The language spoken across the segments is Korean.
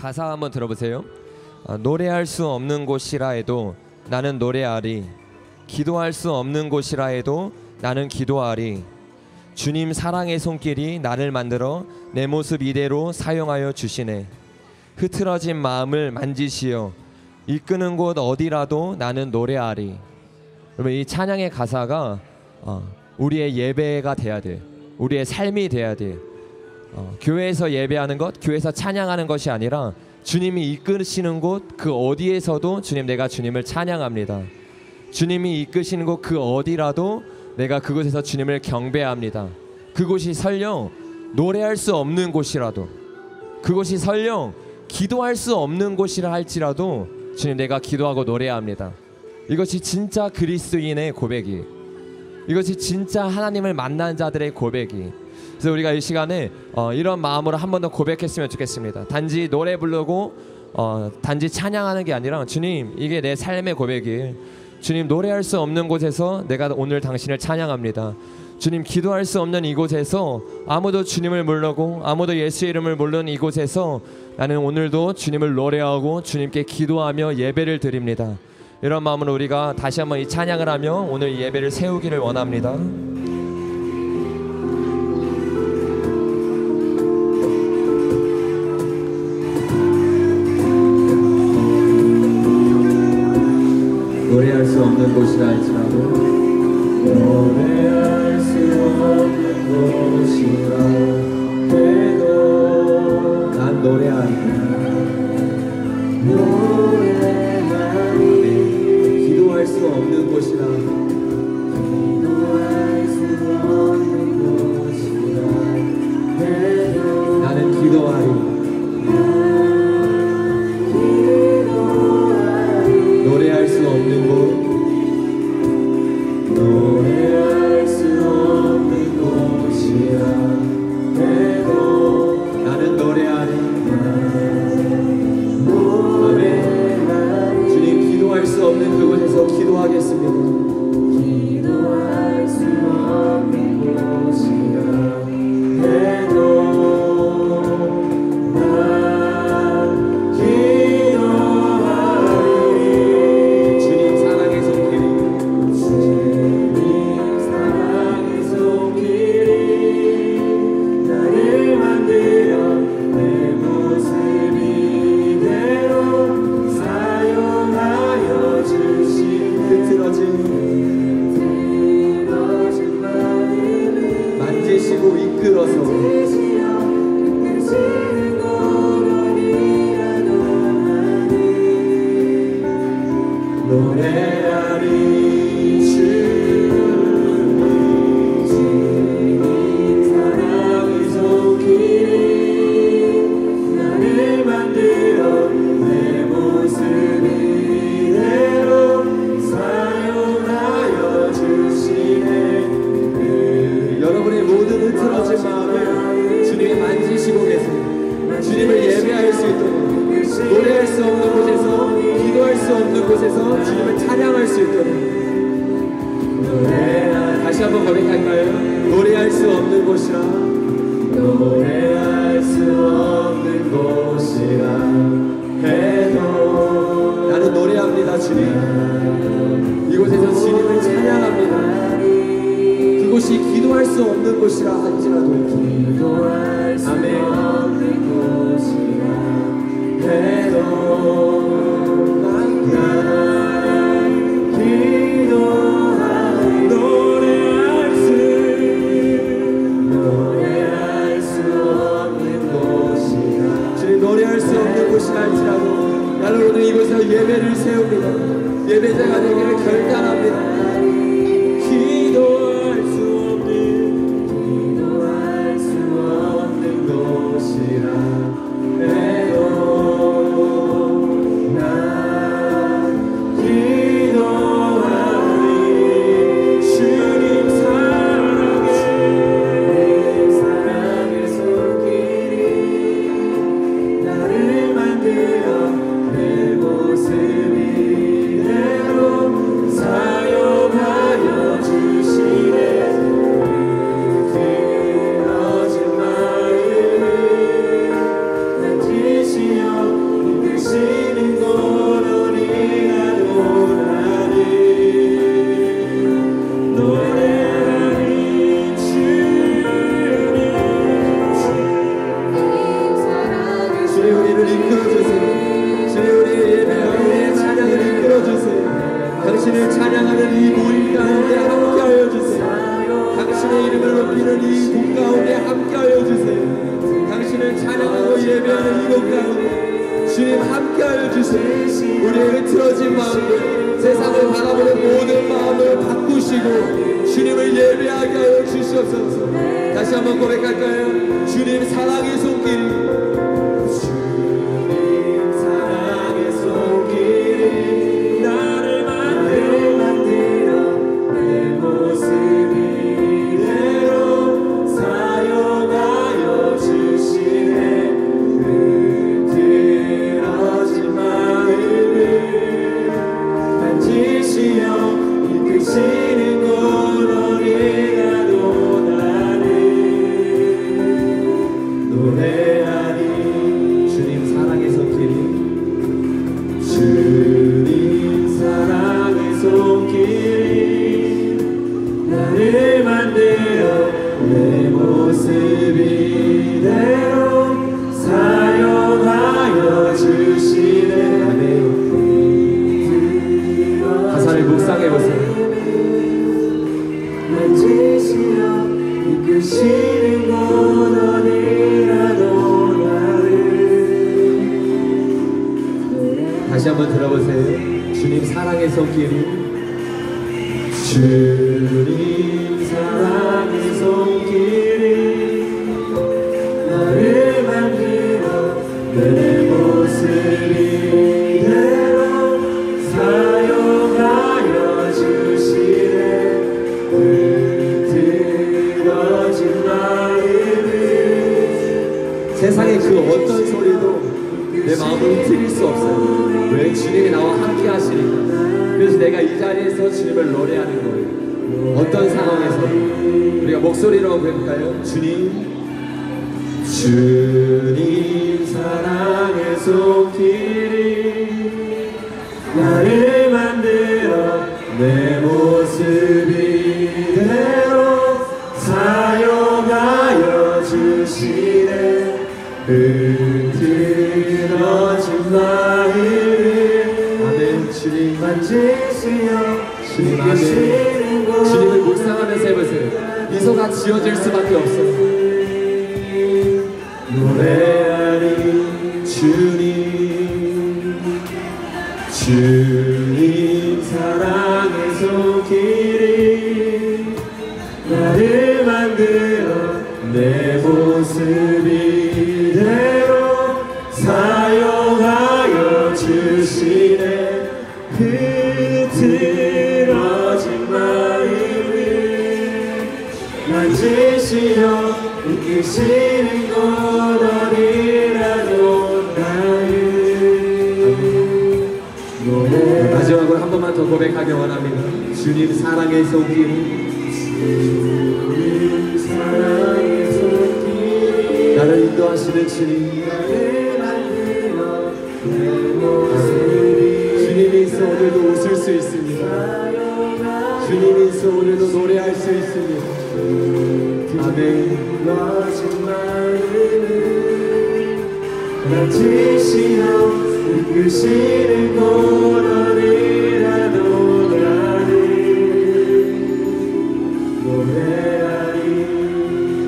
가사 한번 들어보세요. 노래할 수 없는 곳이라 해도 나는 노래하리. 기도할 수 없는 곳이라 해도 나는 기도하리. 주님 사랑의 손길이 나를 만들어 내 모습 이대로 사용하여 주시네. 흐트러진 마음을 만지시어 이끄는 곳 어디라도 나는 노래하리. 여러분, 이 찬양의 가사가 우리의 예배가 돼야 돼. 우리의 삶이 돼야 돼. 교회에서 예배하는 것, 교회에서 찬양하는 것이 아니라 주님이 이끄시는 곳 그 어디에서도 주님, 내가 주님을 찬양합니다. 주님이 이끄시는 곳 그 어디라도 내가 그곳에서 주님을 경배합니다. 그곳이 설령 노래할 수 없는 곳이라도, 그곳이 설령 기도할 수 없는 곳이라 할지라도 주님, 내가 기도하고 노래합니다. 이것이 진짜 그리스도인의 고백이, 이것이 진짜 하나님을 만난 자들의 고백이. 그래서 우리가 이 시간에 이런 마음으로 한 번 더 고백했으면 좋겠습니다. 단지 노래 부르고 단지 찬양하는 게 아니라, 주님, 이게 내 삶의 고백이. 주님, 노래할 수 없는 곳에서 내가 오늘 당신을 찬양합니다. 주님, 기도할 수 없는 이곳에서, 아무도 주님을 모르고 아무도 예수의 이름을 모르는 이곳에서 나는 오늘도 주님을 노래하고 주님께 기도하며 예배를 드립니다. 이런 마음으로 우리가 다시 한번 이 찬양을 하며 오늘 이 예배를 세우기를 원합니다. 노래할 수 없는 곳이라 할지라도, 노래할 수 없는 곳이라 해도 난 노래하리. 노래하리. 기도할 수 없는 곳이라, 기도할 수 없는 곳이라 해도 나는 기도하리. 노래할 수 없는 곳, 노래할 수 없는 곳이라 해도 나는 노래하리. 아멘. 주님, 기도할 수 없는 그곳에서 기도하겠습니다. 기도할 수 없는 곳이라 해도 난 기도하리. 주님 사랑의 손길이 나를 만들어 내 모습 이대로 사용하여 주시네. 흐트러진 마음을 만지시고 이끌어서 노래하리. 주님 사랑의 손길이 나를 만들어 내 모습 이대로 사용하여 주시네. 여러분의 모든 흐트러진 마음을 주님이 만지시고 계세요. 주님을 예배할 수 있도록, 노래할 수 없는 곳에서, 기도할 수 없는 곳에서 주님을 찬양할 수 있도록. 다시 한번 고백할까요? 노래할 수 없는 곳이라, 노래할 수 없는 곳이라 해도 나는 노래합니다. 주님, 이곳에서 주님을 찬양합니다. 그곳이 기도할 수 없는 곳이라 할지라도, 기도할 수 없는 곳이라 해도 난 기도하리. 노래할 수 없는 곳이라, 주님, 노래할 수 없는 곳이라 할지라도 나는 오늘 이곳에서 예배를 세웁니다. 예배자가 되기를 결단합니다. 기도할 수 없는 곳이라 해도 난 기도하리. 주님 사랑의 손길이 나를 만들어 내 모습 이대로 사용 당신을 찬양하는 이 모임 가운데 함께하여 주세요. 당신의 이름을 높이는 이 곳 가운데 함께하여 주세요. 당신을 찬양하고 예배하는 이곳 가운데 주님 함께하여 주세요. 우리의 흐트러진 마음들, 세상을 바라보는 모든 마음을 바꾸시고 주님을 예배하게 하여 주시옵소서. 다시 한번 고백할까요? 주님 사랑의 손길, 다시 한번 들어보세요. 주님 사랑의 손길이, 주님 사랑의 손길이 나를 만들어 내 모습 이대로 사용하여 주시네. 흐트러진 마음을 세상의 그 어떤 소리도 내 마음을 흐트릴 수 없어요. 왜? 주님이 나와 함께 하시니까. 그래서 내가 이 자리에서 주님을 노래하는 거예요. 어떤 상황에서 우리가 목소리로 부를까요? 주님, 주님 사랑의 손길이 나를 만들어 내 모습 이대로 사용하여 주시네. 흐트러진 마음을 아멘. 주님 만지시어 주님 아멘. 주님을 묵상하면서 해보세요. 미소가 지어질 수밖에 없어요. 노래하리 주님, 주님 사랑의 손길이 나를 만들어 내 모습 이대로 사용하여 주시네. 흐트러진 마음을 만지시어 이끄시는 곳 어디라도 나를. 마지막으로 한 번만 더 고백하기 원합니다. 주님 사랑의 손길, 주님 사랑의 손길 나를 인도하시는 주님, 나를 만들어 내 모습이 주님이 있어 오늘도 웃을 수 있습니다. 주님이 있어 오늘도 노래할 수 있습니다. 아멘. 만지시어 이끄시는 곳 어디라도 나를 노래하리.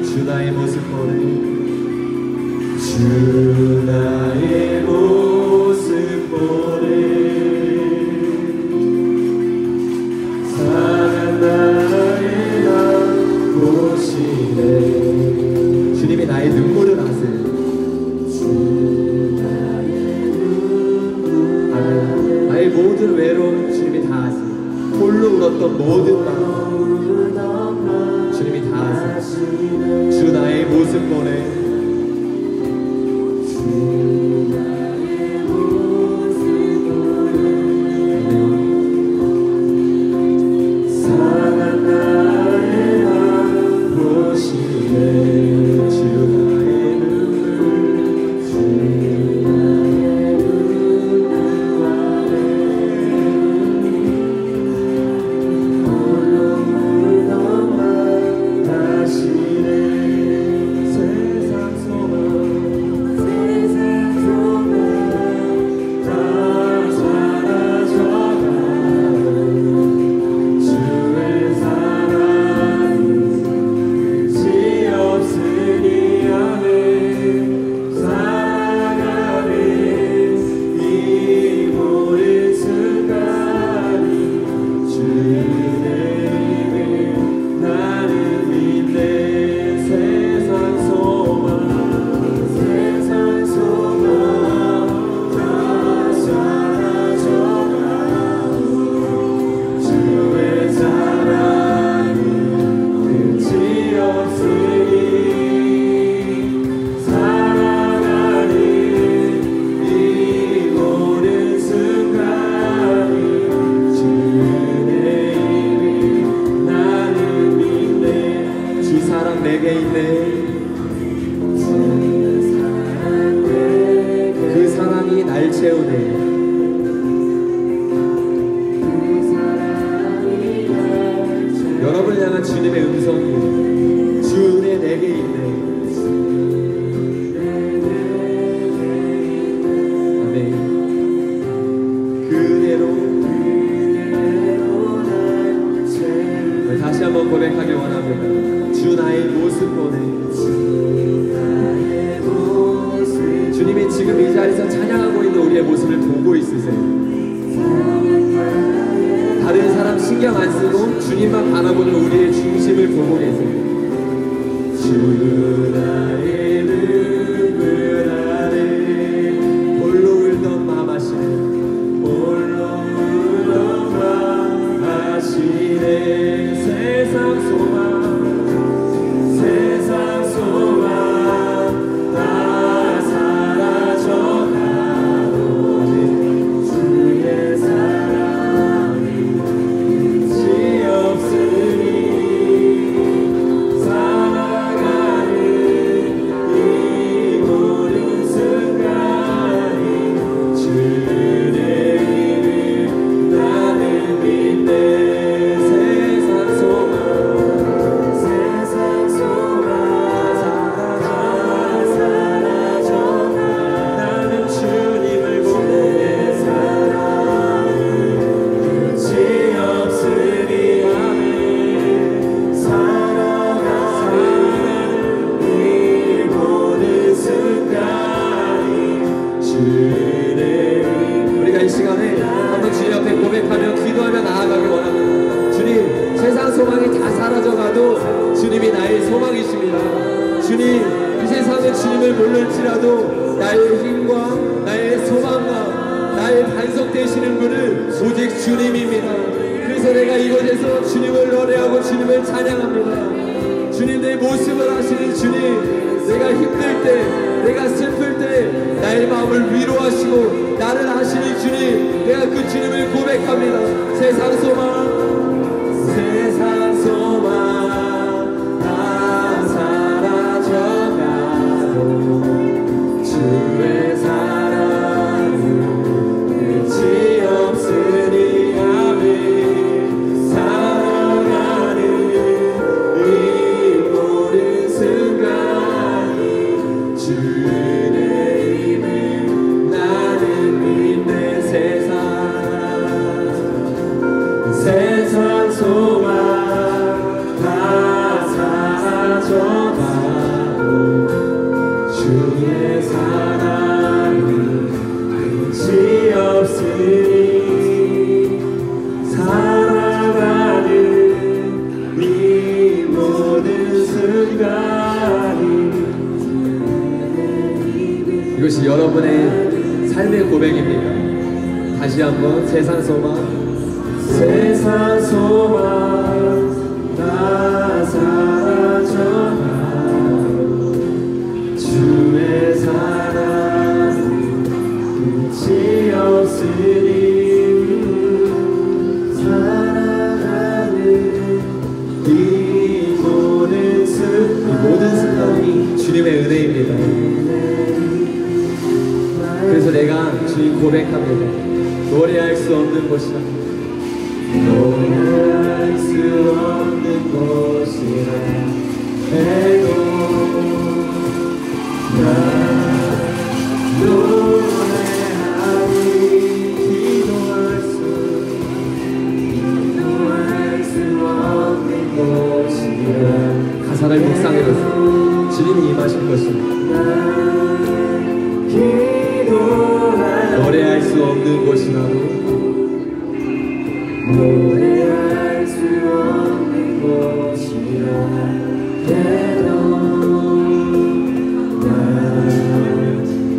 주 나의 모습 보내, 주 나의 모습 보내. 사랑 나의 나 보시네. 주님이 나의 눈물을 아세요. 나의 모든 외로움 주님이 다 아세요. 홀로 울었던 모든 마음 주님이 다 아세요. 주 나의 모습 보내, 사랑 나의 마음 보시네. 주 나의 눈물, 주 나의 눈물 홀로 울던 맘 다시네. 세상 분명한 주님의 음성이 주 은혜 내게 있네. 아멘. 그 은혜로 다시 한번 고백하길 원합니다. 주 나의 모습 보내. 주님이 지금 이 자리에서 찬양하고 있는 우리의 모습을 보고 있으세요. 다른 사람 신경 안 쓰고 주님만 바라보는 우리의 중심을 보고 계세요. 주 나의 눈물 아래 홀로 울던 맘 하시네. 홀로 울던 맘 하시네. 세상 소망 다 사라져가도 주의 사랑이 끝이 없으니 살아가는 이 모든 순간이 주의 이름 나는 믿네. 세상 소망 우리가 이 시간에 한번 주님 앞에 고백하며 기도하며 나아가길 원합니다. 주님, 세상 소망이 다 사라져가도 주님이 나의 소망이십니다. 주님, 이 세상은 주님을 모를지라도 나의 힘과 나의 소망과 나의 반석 되시는 분은 오직 주님입니다. 그래서 내가 이곳에서 주님을 노래하고 주님을 찬양합니다. 주님, 내 모습을 아시는 주님, 내가 힘들 때, 내가 슬플 때 나의 마음을 위로하시고 나를 아시는 주님, 내가 그 주님을 고백합니다. 세상 소망 다 사라져가도 주의 사랑은 끝이 없으니 아멘. 살아가는 이 모든 순간이 주의 이름 나는 믿네. 세상 소망 다 사라져가도 주의 사랑은 끝이 없으니 살아가는 이 모든 순간이. 이것이 여러분의 삶의 고백입니다. 다시 한번 세상 소망 다 사라져가도 주의 사랑은 끝이 없으니 살아가는 이 모든 순간이 주님의 은혜입니다. 그래서 내가 주님 고백합니다. 노래할 수 없는 곳이라, 노래할 수 없는 곳이라 해도 나 노래하리. 기도할 수 없는 곳이라. 가사를 묵상해봤어요. 주님이 임하실 것입니다. 노래할 수 없는 곳이라도, 노래할 수 없는 곳이라 해도 난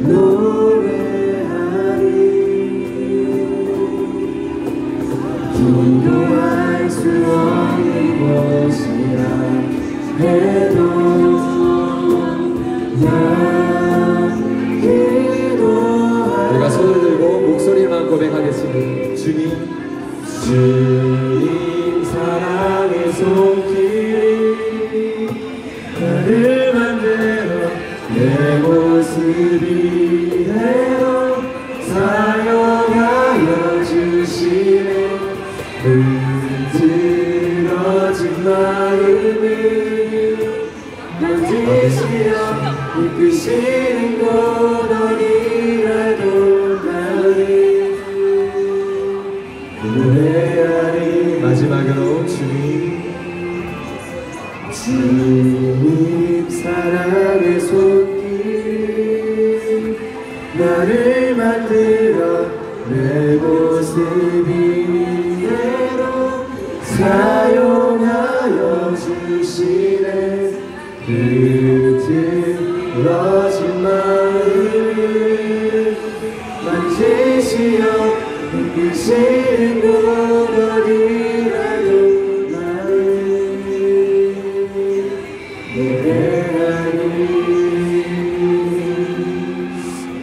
노래하리. 기도할 수 없는 곳이라 해도 난 기도하리. 우리가 손을 들고 목소리만 고백하겠습니다. 주님 사랑의 손길이 나를 만들어 내 모습이 되어 사용하여 주시네. 흔들어진 마음을 만지시어 이끄시는 곳 어디라도 나를 노래하리. 마지막으로 주님 사랑의 손길 나를 만들어 내 모습 이대로 사용하여 주시네. 흐트러진 마음을 만지시어 이끄시는 곳 어디라도 나를 노래하리.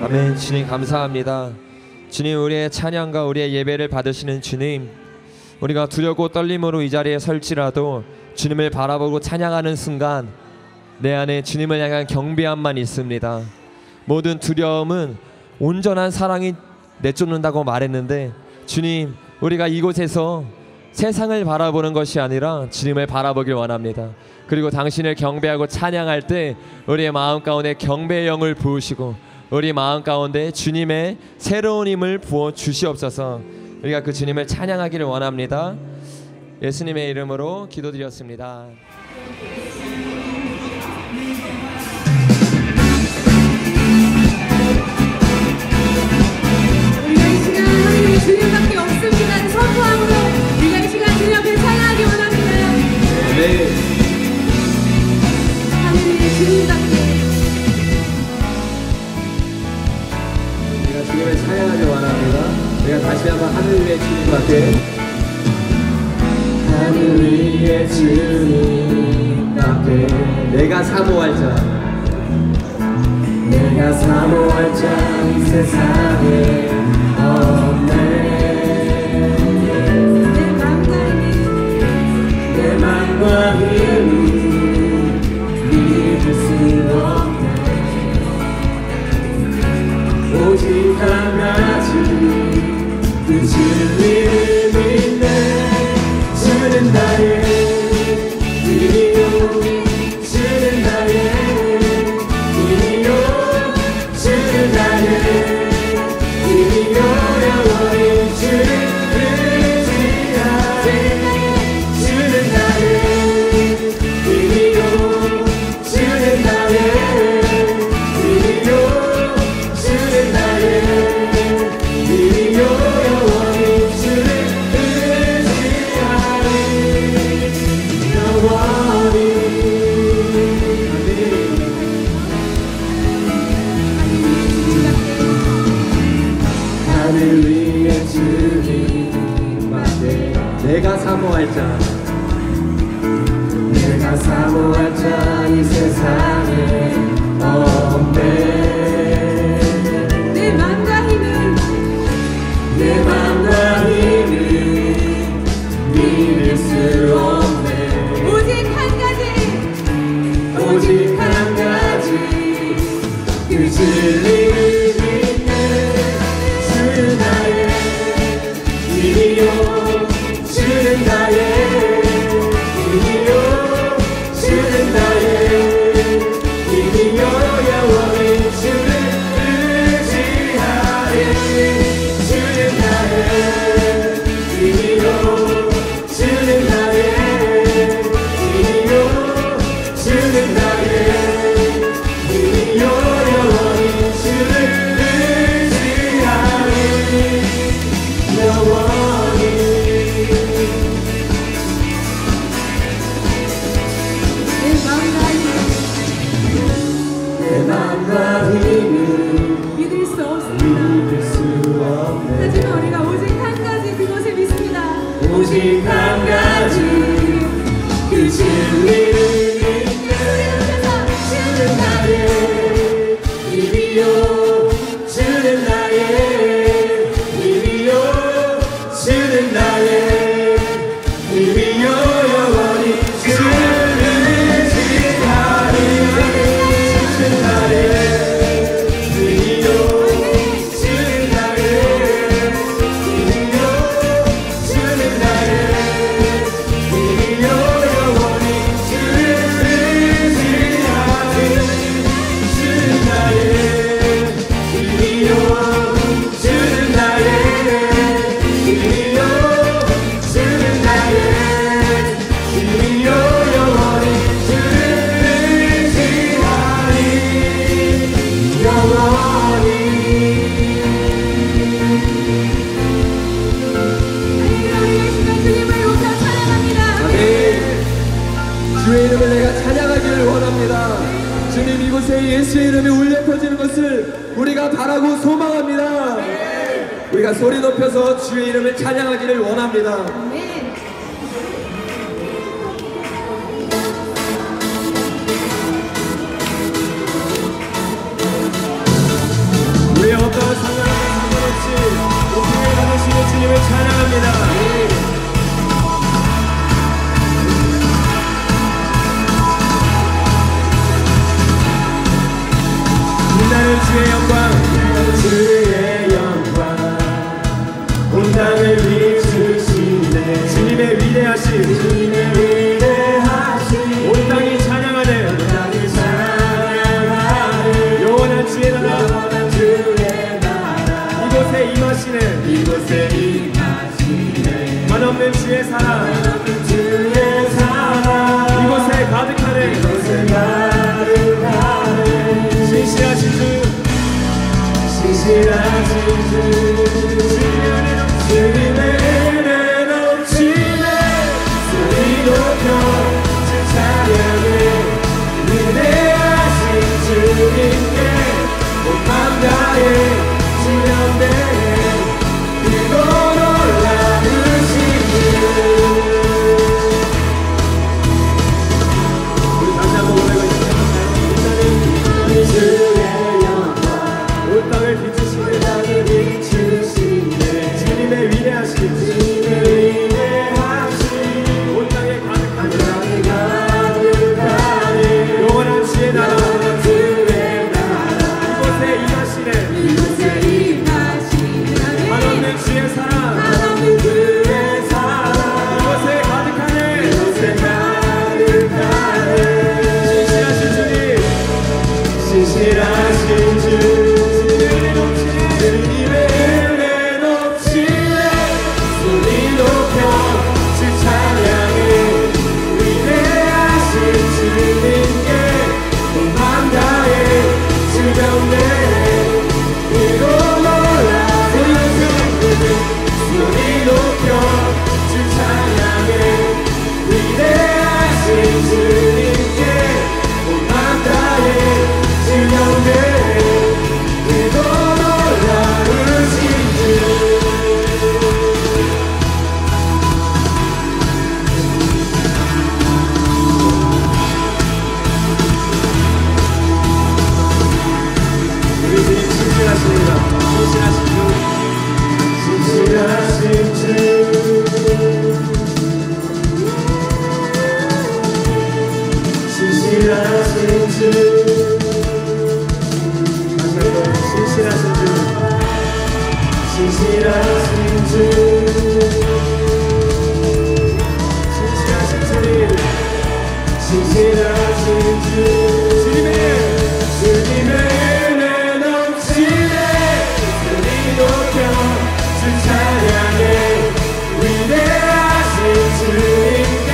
아멘. 주님 감사합니다. 주님, 우리의 찬양과 우리의 예배를 받으시는 주님, 우리가 두렵고 떨림으로 이 자리에 설지라도 주님을 바라보고 찬양하는 순간 내 안에 주님을 향한 경배함만 있습니다. 모든 두려움은 온전한 사랑이 내쫓는다고 말했는데, 주님, 우리가 이곳에서 세상을 바라보는 것이 아니라 주님을 바라보길 원합니다. 그리고 당신을 경배하고 찬양할 때 우리의 마음 가운데 경배의 영을 부으시고 우리 마음 가운데 주님의 새로운 힘을 부어 주시옵소서. 우리가 그 주님을 찬양하기를 원합니다. 예수님의 이름으로 기도드렸습니다. 우리가 이 시간 하나님의 주님밖에 없습니다는 선포함으로 우리가 이 시간 주님 앞에 찬양하기 원합니다. 네. 하나님의 주님밖에. 우리가 주님을 찬양하기 원합니다. 우리가 다시 한번 하늘 위의 주님밖에, 하늘 위의 주님밖에 내가 사모할 자, 내가 사모할 자 이 세상에 없네. 내 맘과 힘이 믿을 수 없네. 오직 한 가지 그 진리를 믿네. 주는 나의 길이요, 주는 나의 길이요, 주는 나의 길이요. 영원히 주를 의지하리. 주는 나의 길이요, 주는 나의 길이요, 주는 나의 길이요. 영원히 주를 의지하리. 영원히. 하늘 위의 주님밖에 내가 사모할 자, 내가 사모할 자 이 세상에 없네. 내 맘과 힘은 내 맘과 힘을 믿을 수 없네. 오직 한 가지, 오직 한 가지 그 진리를 믿네. 주는 나의 길이요, 주는 나의 길이요, 주는 나의 길이요. 영원히 주를 의지하리. 주는 나의 길이요, 주는 나의 길이요, 주는 나의 길이요. 영원히 주를 의지하리. 영원히. 내 내 마음과 힘은 맘과 힘을 믿을 수 없습니다. 믿을 수 없네. 하지만 우리가 오직 한 가지 그것을 믿습니다. 오직 한 가지 그 진리를 믿네. 주는 나의 길이요, 주는 나의 길이요, 주는 나의 길이요. 영원히 주를 의지하리. 주는 나의 길이요, 주는 나의 길이요, 주는 나의 길이요. 영원히 주의 예수의 이름이 울려 퍼지는 것을 우리가 바라고 소망합니다. 우리가 소리 높여서 주의 이름을 찬양하기를 원합니다. 아멘. 우리의 어떠한 상관과 상관없이 높임을 받으시는 주님을 찬양합니다. 빛나는 주의 영광, 주의 영광, 온 땅을 비추시네. 주님의 위대하심, 주님의 위대하심, 온 땅이 찬양하네. 온 땅이 찬양하네. 영원한 주의 나라, 영원한 주의 나라. 이곳에 임하시네, 이곳에 임하시네. 한없는 주의 사랑, 한없는 주의 사랑. 이곳에 가득하네, 이곳에 가득하네. 신실하신 주, 신실하신 주, 주님의 은혜 넘치네. 소리 높여 주 찬양해. 위대하신 주님께 온 맘 다해 주님께 크고 놀라우신 주. 우리 다시 한번 고백을 주의 영광, 온 땅을 비추시네. 땅을 비추시네. 주님의 위대하심, 주님의 위대하심, 온 땅에 가득하네, 가득하네. 영원한 주의 나라, 영원한 주의 나라. 이곳에 임하시네, 이곳에 임하시네. 한없는 주의 사랑, 한없는 주의 사랑. 이곳에 가득하네, 이곳에 가득하네. 신실하신 주님, 신실하신 주, 주님의 은혜 넘치네. 소리 높여 주 찬양해. 위대하신 주님께 온 맘 다해 주 경배해. 크고 놀라우신 주, 소리 높여 주 찬양해. 위대하신 주님께 온 맘 다해 주 경배해. 크고 놀라우신 주. 우리 주님 신실하십니다. 신실하신 주, 신실하신 주, 신실하신 주. 다시 한번 신실하신 주, 신실하신 주, 신실하신 주님, 신실하신 주. 주님의 은혜 넘치네. 소리 높여 주 찬양해. 위대하신 주님께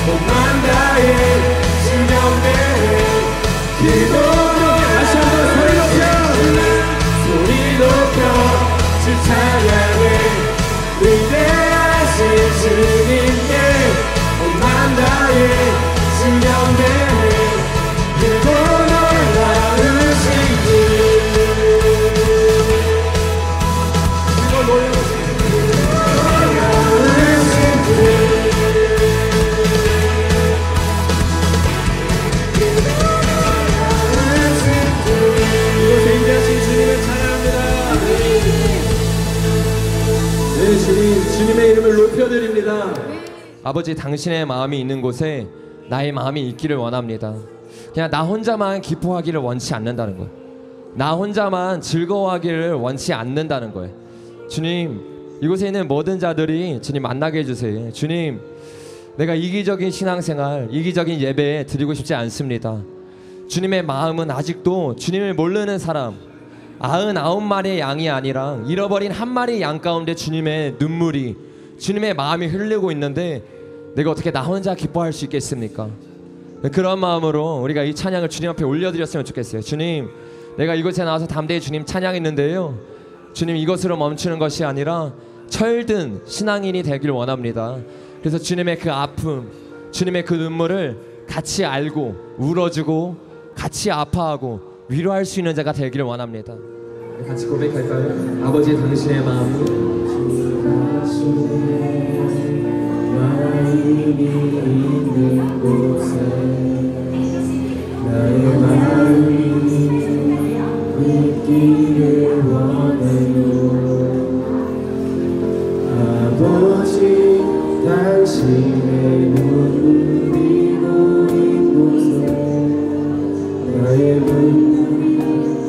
온 맘 다해 주 경배해. 크고 다시 한번 소리 높여 주 찬양해. 위대하신 주님께 온 맘 다해 주 경배해. 크고 놀라우신 주, 크고 놀라우신 주. 이곳에 임재하신 주님을 찬양합니다. 네, 주님의 이름을 높여드립니다. 아버지, 당신의 마음이 있는 곳에 나의 마음이 있기를 원합니다. 그냥 나 혼자만 기뻐하기를 원치 않는다는 거예요. 나 혼자만 즐거워하기를 원치 않는다는 거예요. 주님, 이곳에 있는 모든 자들이 주님 만나게 해주세요. 주님, 내가 이기적인 신앙생활, 이기적인 예배 드리고 싶지 않습니다. 주님의 마음은 아직도 주님을 모르는 사람, 99마리의 양이 아니라 잃어버린 한 마리의 양 가운데 주님의 눈물이, 주님의 마음이 흐르고 있는데 내가 어떻게 나 혼자 기뻐할 수 있겠습니까? 그런 마음으로 우리가 이 찬양을 주님 앞에 올려드렸으면 좋겠어요. 주님, 내가 이곳에 나와서 담대히 주님 찬양했는데요, 주님, 이것으로 멈추는 것이 아니라 철든 신앙인이 되길 원합니다. 그래서 주님의 그 아픔, 주님의 그 눈물을 같이 알고 울어주고 같이 아파하고 위로할 수 있는 자가 되기를 원합니다. 같이 고백할까요? 아버지 당신의 마음이 있는 곳에 나의 마음이 있기를 원해요. 아버지 당신의 눈물이 고인 곳에 나의 눈물이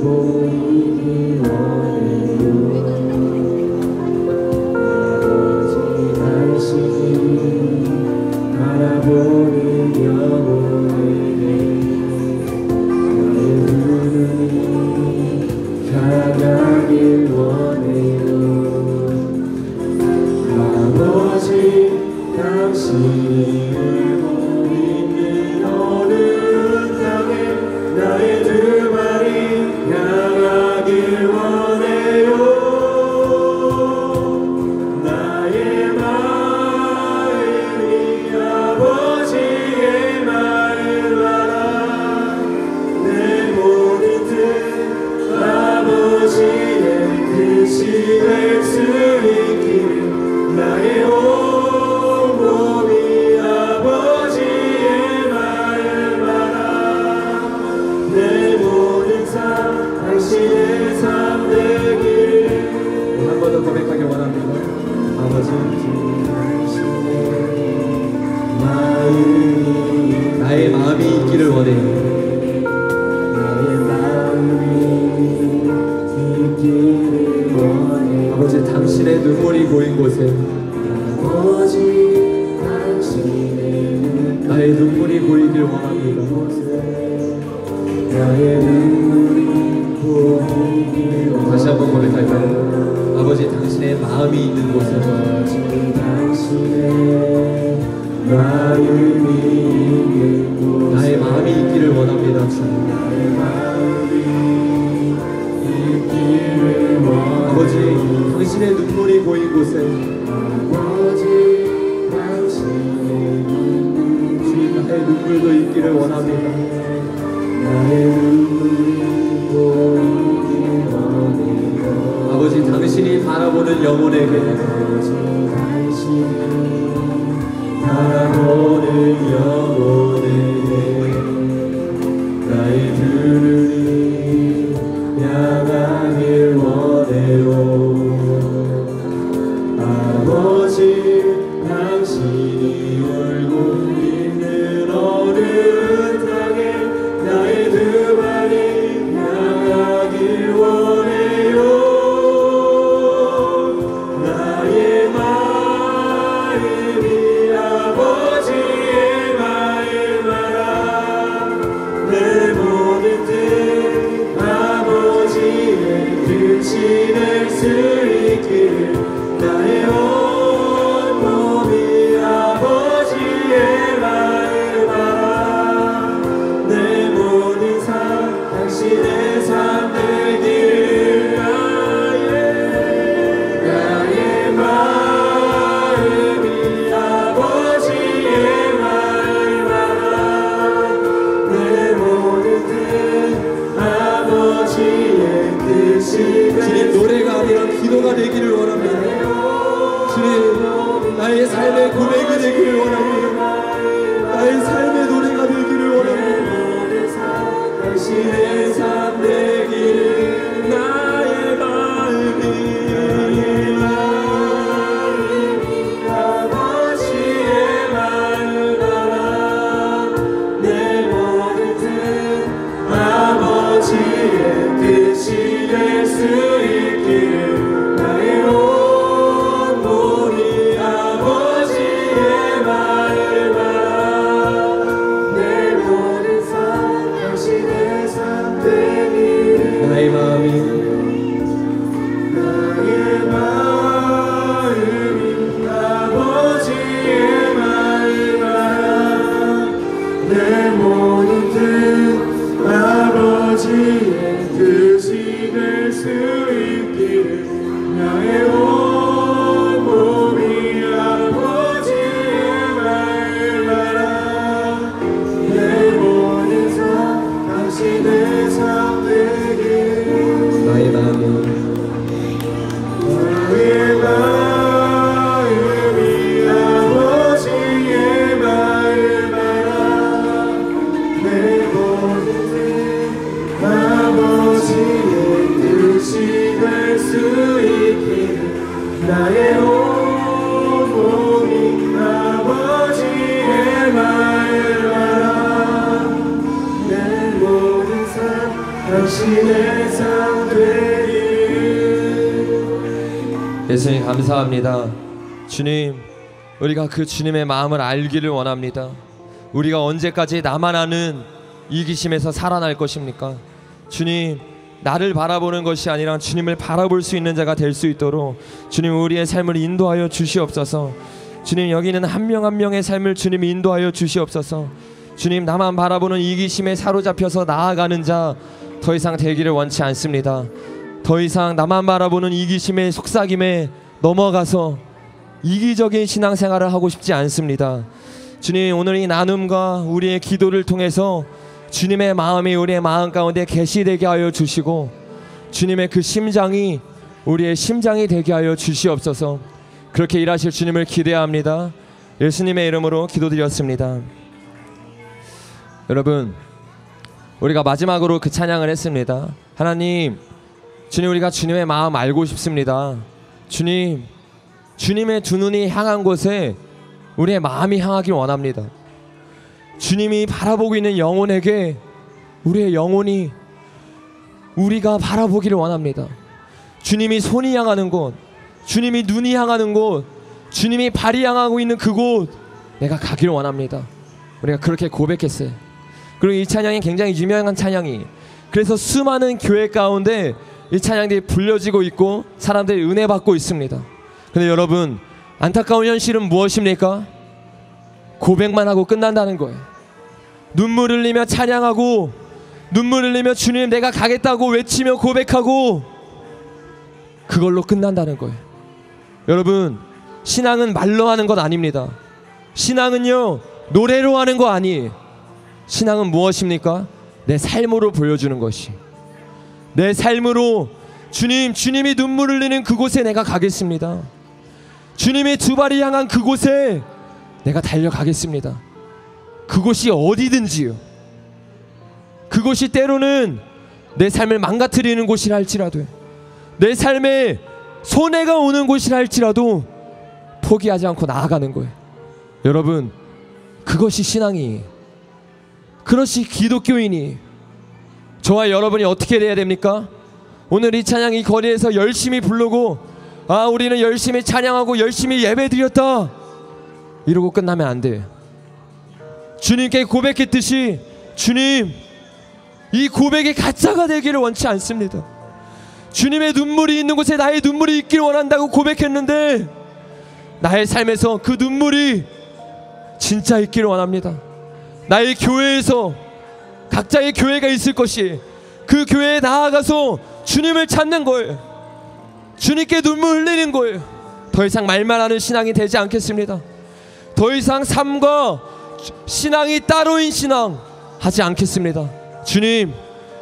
보이길 원해요. 아버지 당신이 바라보는 영혼에게 나의 눈물이 향하길 원해요. 아버지 당신이 울고 있는 어느 땅에 나의 두 발이 향하길 원해요. 나의 마음이 아버지의 마음 알아. 내 모든 뜻 아버지의 뜻이 될 수 있기를 나의 온 몸이 아버지의 마음 알아. 내 모든 삶 당신의 삶 되기를. 한 번 더 고백하길 원합니다. 아버지 당신의 마음이 나의 마음이 있기를 원해요. 나의 마음이 있기를 원해요. 아버지 당신의 눈물이 보인 곳에 아버지 당신의 나의 눈물이 보이길 원합니다. 나의 눈물이 보이길 원합니다. 다시 한번 고백할까요? 아버지 당신의 마음이 있는 곳에 아버지 당신의 마음이 있는 곳에 나의 마음이 있기를 원합니다. 나의 마음이 있기를 원합니다. 아버지 당신의 눈물이 보인 곳에 아버지 당신의 눈물이 주님 나의 눈물도 있기를 원합니다. 나의 눈물이 보이길 원해요. 아버지 당신이 바라보는 영혼에게 아버지 당신이 바라보는 영혼에게 나의 두 눈이 향하길 원해요. 아버지 당신이 울고 있는 어느 땅에 나의 두 발이 향하길 원해요. 나의 마음이 아버지의 마음 알아. 내 모든 뜻 아버지의 뜻이 될 수 있기를 나의 온 몸이 아버지의 마음 알아. 내 모든 삶 당신의 삶 되기를 나의 마음이 아버지의 마음 알아. 내 모든 뜻 아버지의 뜻이 주님 노래가 아니라 기도가 되기를 원합니다. 주님 나의 삶의 고백이 되기를 원합니다. 나의 삶의 노래가 되기를 원합니다. 당신의 삶 되기를 나의 마음이 아버지의 마음 알아. 내 모든 뜻 아버지의 뜻이 될 수 있기를 나의 온 몸이 아버지의 마음 알아. 내 모든 삶 당신의 삶 예수님 감사합니다. 주님, 우리가 그 주님의 마음을 알기를 원합니다. 우리가 언제까지 나만 아는 이기심에서 살아날 것입니까? 주님, 나를 바라보는 것이 아니라 주님을 바라볼 수 있는 자가 될 수 있도록 주님 우리의 삶을 인도하여 주시옵소서. 주님, 여기 있는 한 명 한 명의 삶을 주님 인도하여 주시옵소서. 주님, 나만 바라보는 이기심에 사로잡혀서 나아가는 자 더 이상 되기를 원치 않습니다. 더 이상 나만 바라보는 이기심의 속삭임에 넘어가서 이기적인 신앙생활을 하고 싶지 않습니다. 주님, 오늘 이 나눔과 우리의 기도를 통해서 주님의 마음이 우리의 마음 가운데 계시되게 하여 주시고 주님의 그 심장이 우리의 심장이 되게 하여 주시옵소서. 그렇게 일하실 주님을 기대합니다. 예수님의 이름으로 기도드렸습니다. 여러분, 우리가 마지막으로 그 찬양을 했습니다. 하나님, 주님, 우리가 주님의 마음 알고 싶습니다. 주님, 주님의 두 눈이 향한 곳에 우리의 마음이 향하길 원합니다. 주님이 바라보고 있는 영혼에게 우리의 영혼이 우리가 바라보기를 원합니다. 주님이 손이 향하는 곳, 주님이 눈이 향하는 곳, 주님이 발이 향하고 있는 그곳 내가 가기를 원합니다. 우리가 그렇게 고백했어요. 그리고 이 찬양이 굉장히 유명한 찬양이, 그래서 수많은 교회 가운데 이 찬양들이 불려지고 있고 사람들이 은혜 받고 있습니다. 근데 여러분, 안타까운 현실은 무엇입니까? 고백만 하고 끝난다는 거예요. 눈물 흘리며 찬양하고 눈물 흘리며 주님 내가 가겠다고 외치며 고백하고 그걸로 끝난다는 거예요. 여러분, 신앙은 말로 하는 것 아닙니다. 신앙은요, 노래로 하는 거 아니에요. 신앙은 무엇입니까? 내 삶으로 보여주는 것이, 내 삶으로 주님이 눈물 흘리는 그곳에 내가 가겠습니다. 주님의 두 발이 향한 그곳에 내가 달려가겠습니다. 그곳이 어디든지요. 그곳이 때로는 내 삶을 망가뜨리는 곳이라 할지라도, 내 삶에 손해가 오는 곳이라 할지라도 포기하지 않고 나아가는 거예요. 여러분, 그것이 신앙이에요. 그것이 기독교인이. 저와 여러분이 어떻게 돼야 됩니까? 오늘 이 찬양 이 거리에서 열심히 부르고 우리는 열심히 찬양하고 열심히 예배드렸다 이러고 끝나면 안 돼요. 주님께 고백했듯이 주님, 이 고백이 가짜가 되기를 원치 않습니다. 주님의 눈물이 있는 곳에 나의 눈물이 있기를 원한다고 고백했는데 나의 삶에서 그 눈물이 진짜 있기를 원합니다. 나의 교회에서 각자의 교회가 있을 것이, 그 교회에 나아가서 주님을 찾는 거예요. 주님께 눈물 흘리는 거예요. 더 이상 말만 하는 신앙이 되지 않겠습니다. 더 이상 삶과 신앙이 따로인 신앙 하지 않겠습니다. 주님,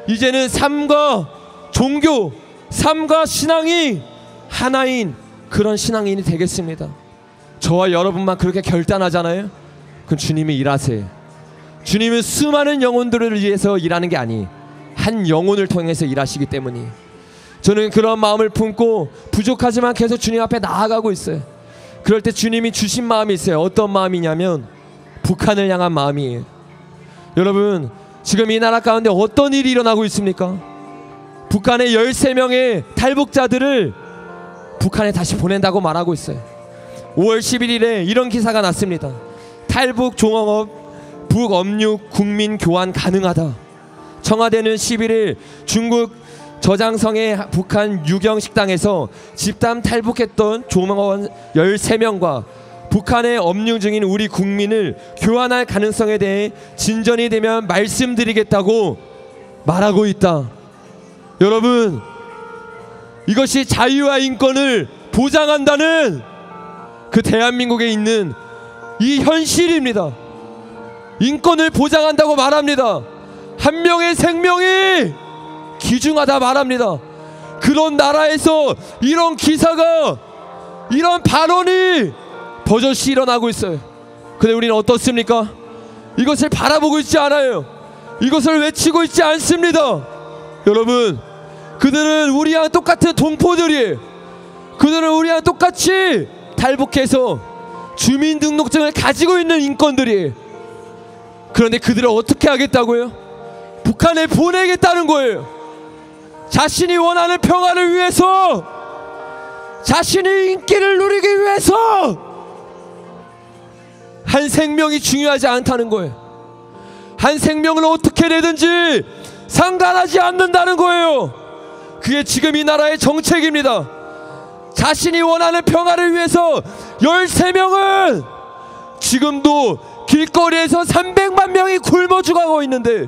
이제는 삶과 종교, 삶과 신앙이 하나인 그런 신앙인이 되겠습니다. 저와 여러분만 그렇게 결단하잖아요. 그럼 주님이 일하세요. 주님은 수많은 영혼들을 위해서 일하는 게 아니, 한 영혼을 통해서 일하시기 때문이에요. 저는 그런 마음을 품고 부족하지만 계속 주님 앞에 나아가고 있어요. 그럴 때 주님이 주신 마음이 있어요. 어떤 마음이냐면 북한을 향한 마음이에요. 여러분, 지금 이 나라 가운데 어떤 일이 일어나고 있습니까? 북한의 13명의 탈북자들을 북한에 다시 보낸다고 말하고 있어요. 5월 11일에 이런 기사가 났습니다. 탈북 종업원 북업육 국민 교환 가능하다. 청와대는 11일 중국 저장성의 북한 유경 식당에서 집단 탈북했던 종업원 13명과 북한에 업류 중인 우리 국민을 교환할 가능성에 대해 진전이 되면 말씀드리겠다고 말하고 있다. 여러분, 이것이 자유와 인권을 보장한다는 그 대한민국에 있는 이 현실입니다. 인권을 보장한다고 말합니다. 한 명의 생명이 귀중하다 말합니다. 그런 나라에서 이런 기사가, 이런 발언이 버젓이 일어나고 있어요. 근데 우리는 어떻습니까? 이것을 바라보고 있지 않아요. 이것을 외치고 있지 않습니다. 여러분, 그들은 우리와 똑같은 동포들이에요. 그들은 우리와 똑같이 탈북해서 주민등록증을 가지고 있는 인권들이에요. 그런데 그들을 어떻게 하겠다고요? 북한에 보내겠다는 거예요. 자신이 원하는 평화를 위해서, 자신의 인기를 누리기 위해서 한 생명이 중요하지 않다는 거예요. 한 생명을 어떻게 내든지 상관하지 않는다는 거예요. 그게 지금 이 나라의 정책입니다. 자신이 원하는 평화를 위해서 13명은 지금도 길거리에서 300만 명이 굶어 죽어가고 있는데,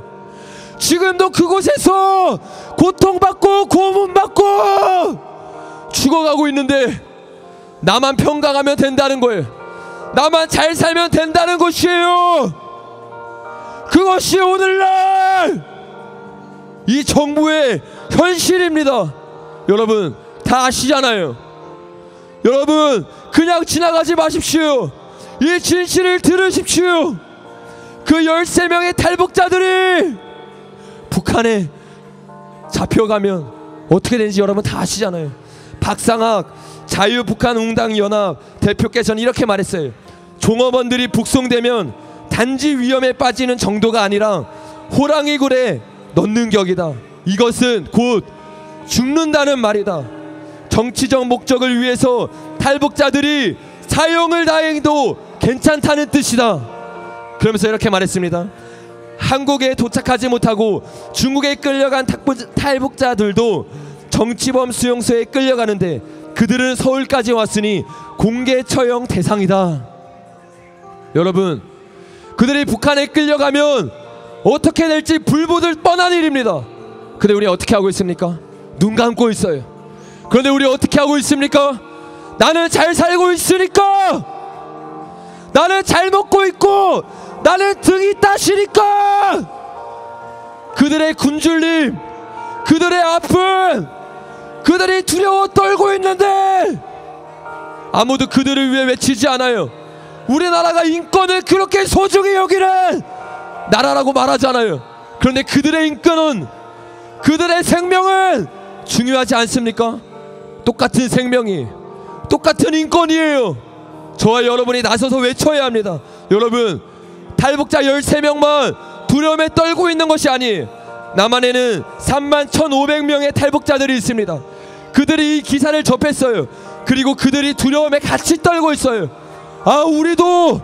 지금도 그곳에서 고통받고 고문받고 죽어가고 있는데, 나만 평강하면 된다는 거예요. 나만 잘 살면 된다는 것이에요. 그것이 오늘날 이 정부의 현실입니다. 여러분 다 아시잖아요. 여러분 그냥 지나가지 마십시오. 이 진실을 들으십시오. 그 13명의 탈북자들이 북한에 잡혀가면 어떻게 되는지 여러분 다 아시잖아요. 박상학 자유북한웅당연합 대표께서는 이렇게 말했어요. 종업원들이 북송되면 단지 위험에 빠지는 정도가 아니라 호랑이 굴에 넣는 격이다. 이것은 곧 죽는다는 말이다. 정치적 목적을 위해서 탈북자들이 사형을 다행도 괜찮다는 뜻이다. 그러면서 이렇게 말했습니다. 한국에 도착하지 못하고 중국에 끌려간 탈북자들도 정치범 수용소에 끌려가는데 그들은 서울까지 왔으니 공개 처형 대상이다. 여러분 그들이 북한에 끌려가면 어떻게 될지 불보듯 뻔한 일입니다. 근데 우리 어떻게 하고 있습니까? 눈 감고 있어요. 그런데 우리 어떻게 하고 있습니까? 나는 잘 살고 있으니까, 나는 잘 먹고 있고, 나는 등이 따시니까 그들의 굶주림, 그들의 아픔, 그들이 두려워 떨고 있는데 아무도 그들을 위해 외치지 않아요. 우리나라가 인권을 그렇게 소중히 여기는 나라라고 말하잖아요. 그런데 그들의 인권은, 그들의 생명은 중요하지 않습니까? 똑같은 생명이, 똑같은 인권이에요. 저와 여러분이 나서서 외쳐야 합니다. 여러분 탈북자 13명만 두려움에 떨고 있는 것이 아니에요. 남한에는 31,500명의 탈북자들이 있습니다. 그들이 이 기사를 접했어요. 그리고 그들이 두려움에 같이 떨고 있어요. 아, 우리도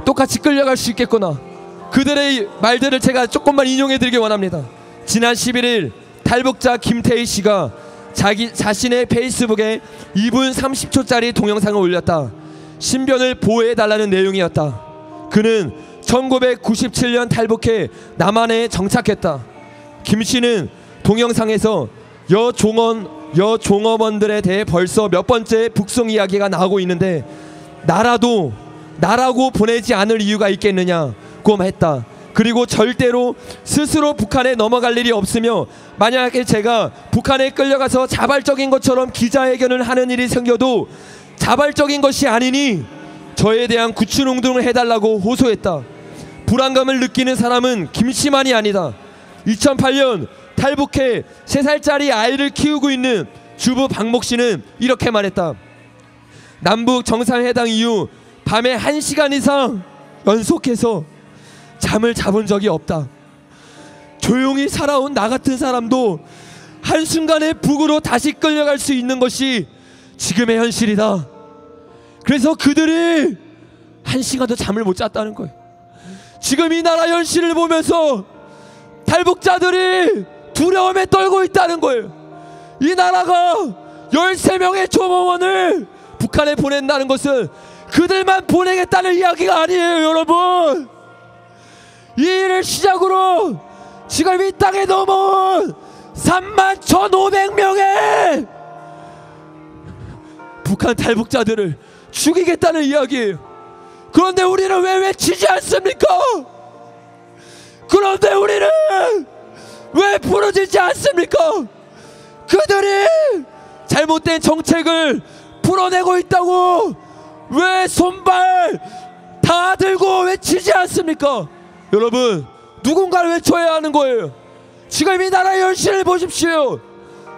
똑같이 끌려갈 수 있겠구나. 그들의 말들을 제가 조금만 인용해 드리기 원합니다. 지난 11일 탈북자 김태희 씨가 자신의 페이스북에 2분 30초짜리 동영상을 올렸다. 신변을 보호해 달라는 내용이었다. 그는 1997년 탈북해 남한에 정착했다. 김 씨는 동영상에서 여종업원들에 대해 벌써 몇 번째 북송 이야기가 나오고 있는데 나라고 보내지 않을 이유가 있겠느냐고 했다. 그리고 절대로 스스로 북한에 넘어갈 일이 없으며 만약에 제가 북한에 끌려가서 자발적인 것처럼 기자회견을 하는 일이 생겨도 자발적인 것이 아니니 저에 대한 구출운동을 해달라고 호소했다. 불안감을 느끼는 사람은 김 씨만이 아니다. 2008년 탈북해 3살짜리 아이를 키우고 있는 주부 박목 씨는 이렇게 말했다. 남북 정상회담 이후 밤에 1시간 이상 연속해서 잠을 잡은 적이 없다. 조용히 살아온 나 같은 사람도 한순간에 북으로 다시 끌려갈 수 있는 것이 지금의 현실이다. 그래서 그들이 1시간도 잠을 못 잤다는 거예요. 지금 이 나라 현실을 보면서 탈북자들이 두려움에 떨고 있다는 거예요. 이 나라가 13명의 조범원을 북한에 보낸다는 것은 그들만 보내겠다는 이야기가 아니에요. 여러분, 이 일을 시작으로 지금 이 땅에 넘어온 31,500명의 북한 탈북자들을 죽이겠다는 이야기예요. 그런데 우리는 왜 외치지 않습니까? 그런데 우리는 왜 부르짖지 않습니까? 그들이 잘못된 정책을 풀어내고 있다고 왜 손발 다 들고 외치지 않습니까? 여러분, 누군가를 외쳐야 하는 거예요. 지금 이 나라의 현실을 보십시오.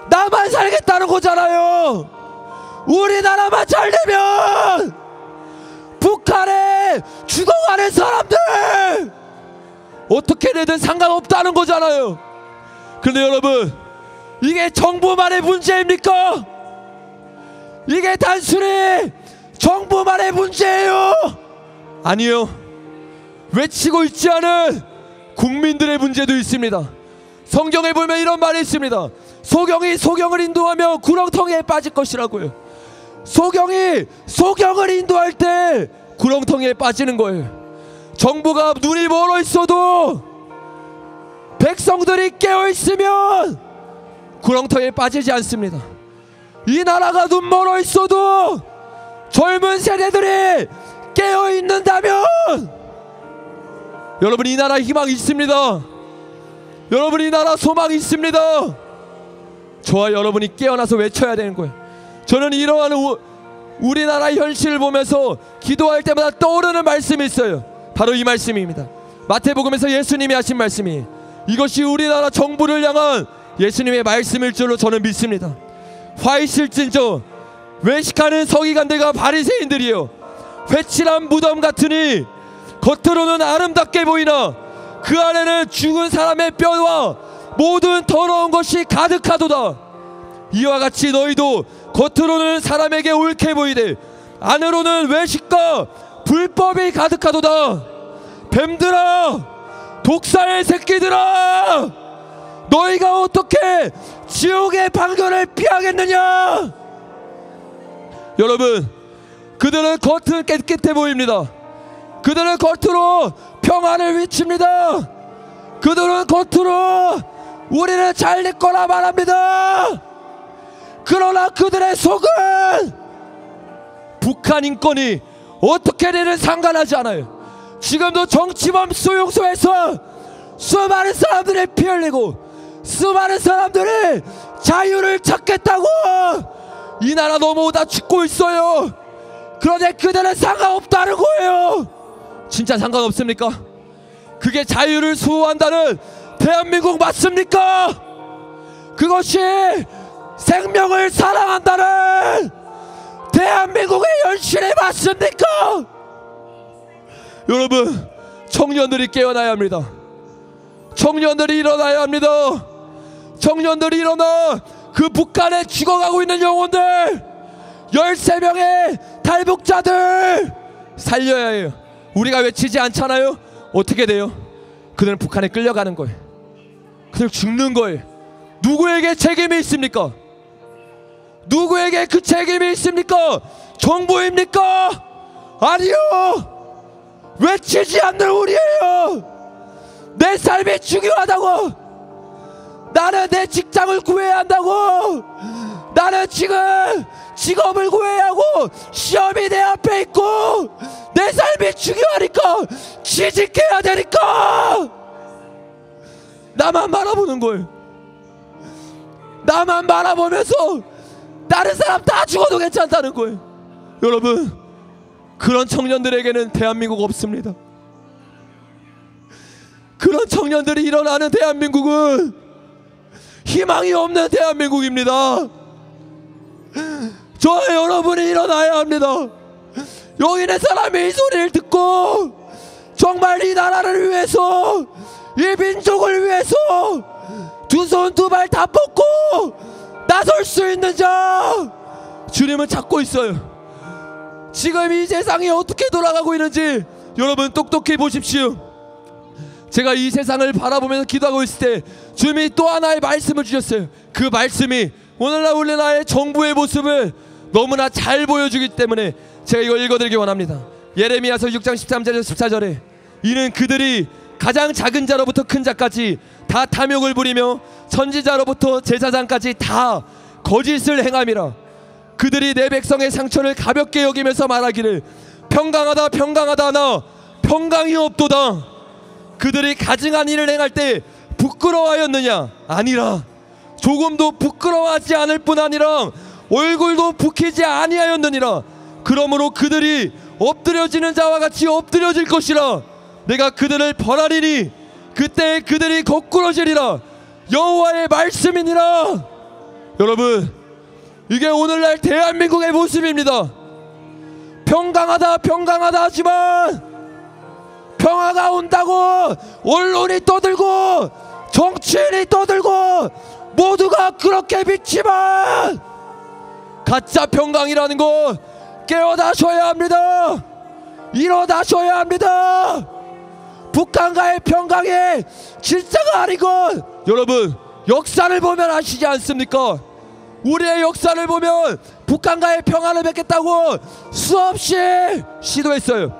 나만 살겠다는 거잖아요. 우리나라만 잘 되면 북한에 죽어가는 사람들 어떻게 되든 상관없다는 거잖아요. 그런데 여러분, 이게 정부만의 문제입니까? 이게 단순히 정부만의 문제예요? 아니요. 외치고 있지 않은 국민들의 문제도 있습니다. 성경에 보면 이런 말이 있습니다. 소경이 소경을 인도하며 구렁텅이에 빠질 것이라고요. 소경이 소경을 인도할 때 구렁텅이에 빠지는 거예요. 정부가 눈이 멀어 있어도 백성들이 깨어 있으면 구렁텅이에 빠지지 않습니다. 이 나라가 눈 멀어 있어도 젊은 세대들이 깨어 있는다면 여러분, 이 나라 희망이 있습니다. 여러분, 이 나라 소망이 있습니다. 저와 여러분이 깨어나서 외쳐야 되는 거예요. 저는 이러한 우리나라의 현실을 보면서 기도할 때마다 떠오르는 말씀이 있어요. 바로 이 말씀입니다. 마태복음에서 예수님이 하신 말씀이, 이것이 우리나라 정부를 향한 예수님의 말씀일 줄로 저는 믿습니다. 화 있을진저 외식하는 서기관들과 바리새인들이여, 회칠한 무덤 같으니 겉으로는 아름답게 보이나 그 안에는 죽은 사람의 뼈와 모든 더러운 것이 가득하도다. 이와 같이 너희도 겉으로는 사람에게 옳게 보이되 안으로는 외식과 불법이 가득하도다. 뱀들아, 독사의 새끼들아, 너희가 어떻게 지옥의 판결을 피하겠느냐? 여러분, 그들은 겉은 깨끗해 보입니다. 그들은 겉으로 평안을 외칩니다. 그들은 겉으로 우리는 잘 될 거라 말합니다. 그러나 그들의 속은 북한 인권이 어떻게 되든 상관하지 않아요. 지금도 정치범 수용소에서 수많은 사람들이 피 흘리고 수많은 사람들이 자유를 찾겠다고 이 나라 넘어오다 죽고 있어요. 그런데 그들은 상관없다는 거예요. 진짜 상관없습니까? 그게 자유를 수호한다는 대한민국 맞습니까? 그것이 생명을 사랑한다는 대한민국의 현실이 맞습니까? 여러분, 청년들이 깨어나야 합니다. 청년들이 일어나야 합니다. 청년들이 일어나 그 북한에 죽어가고 있는 영혼들, 13명의 탈북자들 살려야 해요. 우리가 외치지 않잖아요? 어떻게 돼요? 그들은 북한에 끌려가는 거예요. 그들 죽는 거예요. 누구에게 책임이 있습니까? 누구에게 그 책임이 있습니까? 정부입니까? 아니요. 외치지 않는 우리예요. 내 삶이 중요하다고. 나는 내 직장을 구해야 한다고. 나는 지금 직업을 구해야 하고 시험이 내 앞에 있고 내 삶이 중요하니까 취직해야 되니까 나만 바라보는 거예요. 나만 바라보면서 다른 사람 다 죽어도 괜찮다는 거예요. 여러분, 그런 청년들에게는 대한민국 없습니다. 그런 청년들이 일어나는 대한민국은 희망이 없는 대한민국입니다. 저와 여러분이 일어나야 합니다. 여기 있는 사람이 이 소리를 듣고 정말 이 나라를 위해서, 이 민족을 위해서 두 손 두 발 다 뻗고 나설 수 있는 자, 주님은 찾고 있어요. 지금 이 세상이 어떻게 돌아가고 있는지 여러분 똑똑히 보십시오. 제가 이 세상을 바라보면서 기도하고 있을 때 주님이 또 하나의 말씀을 주셨어요. 그 말씀이 오늘날 우리나라의 정부의 모습을 너무나 잘 보여주기 때문에 제가 이걸 읽어드리기 원합니다. 예레미야서 6장 13절에서 14절에 이는 그들이 가장 작은 자로부터 큰 자까지 다 탐욕을 부리며 선지자로부터 제사장까지 다 거짓을 행함이라. 그들이 내 백성의 상처를 가볍게 여기면서 말하기를 평강하다 평강하다 하나 평강이 없도다. 그들이 가증한 일을 행할 때 부끄러워하였느냐? 아니라 조금도 부끄러워하지 않을 뿐 아니라 얼굴도 붉히지 아니하였느니라. 그러므로 그들이 엎드려지는 자와 같이 엎드려질 것이라. 내가 그들을 벌하리니 그때 그들이 거꾸러지리라. 여호와의 말씀이니라. 여러분, 이게 오늘날 대한민국의 모습입니다. 평강하다 평강하다 하지만 평화가 온다고 언론이 떠들고 정치인이 떠들고 모두가 그렇게 믿지만 가짜 평강이라는 거 깨어나셔야 합니다. 일어나셔야 합니다. 북한과의 평강의 질서가 아닌 것, 여러분 역사를 보면 아시지 않습니까? 우리의 역사를 보면 북한과의 평화를 맺겠다고 수없이 시도했어요.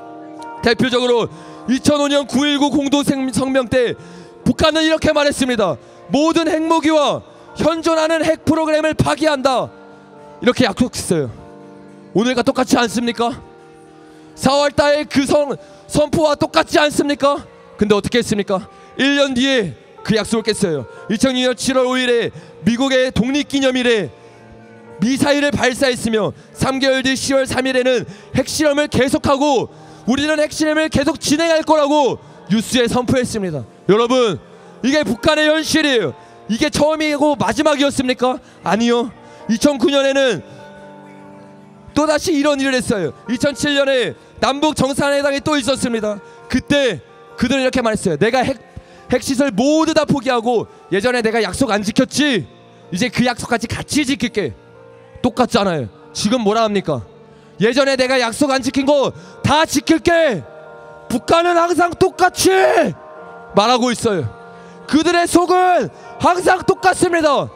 대표적으로 2005년 9.19 공동성명 때 북한은 이렇게 말했습니다. 모든 핵무기와 현존하는 핵 프로그램을 파기한다, 이렇게 약속했어요. 오늘과 똑같지 않습니까? 4월달에 그 선포와 똑같지 않습니까? 근데 어떻게 했습니까? 1년 뒤에 그 약속을 깼어요. 2006년 7월 5일에 미국의 독립기념일에 미사일을 발사했으며 3개월 뒤 10월 3일에는 핵실험을 계속하고 우리는 핵실험을 계속 진행할 거라고 뉴스에 선포했습니다. 여러분, 이게 북한의 현실이에요. 이게 처음이고 마지막이었습니까? 아니요. 2009년에는 또다시 이런 일을 했어요. 2007년에 남북 정상회담이 또 있었습니다. 그때 그들은 이렇게 말했어요. 내가 핵시설 모두 다 포기하고 예전에 내가 약속 안 지켰지? 이제 그 약속까지 같이 지킬게. 똑같잖아요. 지금 뭐라 합니까? 예전에 내가 약속 안 지킨 거 다 지킬게. 북한은 항상 똑같이 말하고 있어요. 그들의 속은 항상 똑같습니다.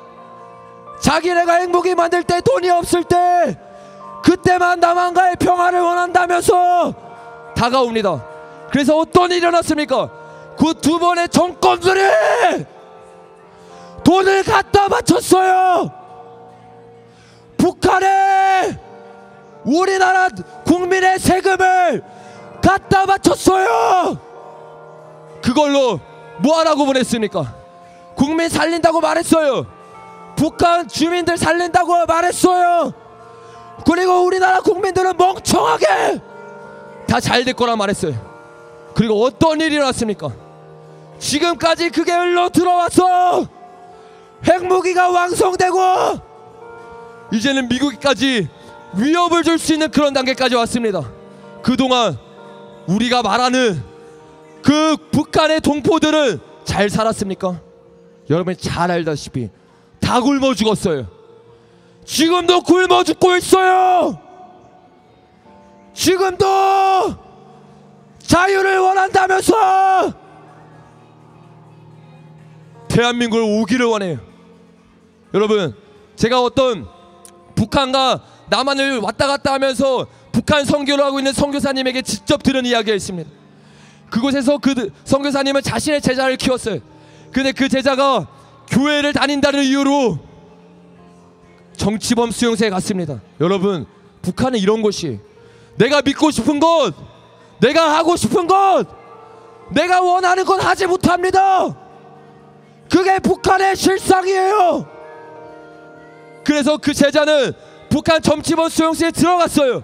자기네가 행복이 만들 때, 돈이 없을 때, 그때만 남한과의 평화를 원한다면서 다가옵니다. 그래서 어떤 일이 일어났습니까? 그 두 번의 정권들이 돈을 갖다 바쳤어요. 북한에 우리나라 국민의 세금을 갖다 바쳤어요. 그걸로 뭐하라고 보냈습니까? 국민 살린다고 말했어요. 북한 주민들 살린다고 말했어요. 그리고 우리나라 국민들은 멍청하게 다 잘 될 거라 말했어요. 그리고 어떤 일이 일어났습니까? 지금까지 그게 흘러 들어와서 핵무기가 완성되고 이제는 미국까지 위협을 줄 수 있는 그런 단계까지 왔습니다. 그동안 우리가 말하는 그 북한의 동포들은 잘 살았습니까? 여러분이 잘 알다시피 다 굶어 죽었어요. 지금도 굶어 죽고 있어요. 지금도 자유를 원한다면서 대한민국을 오기를 원해요. 여러분, 제가 어떤 북한과 남한을 왔다 갔다 하면서 북한 선교를 하고 있는 선교사님에게 직접 들은 이야기가 있습니다. 그곳에서 그 선교사님은 자신의 제자를 키웠어요. 근데 그 제자가 교회를 다닌다는 이유로 정치범 수용소에 갔습니다. 여러분, 북한은 이런 곳이, 내가 믿고 싶은 것, 내가 하고 싶은 것, 내가 원하는 건 하지 못합니다. 그게 북한의 실상이에요. 그래서 그 제자는 북한 정치범 수용소에 들어갔어요.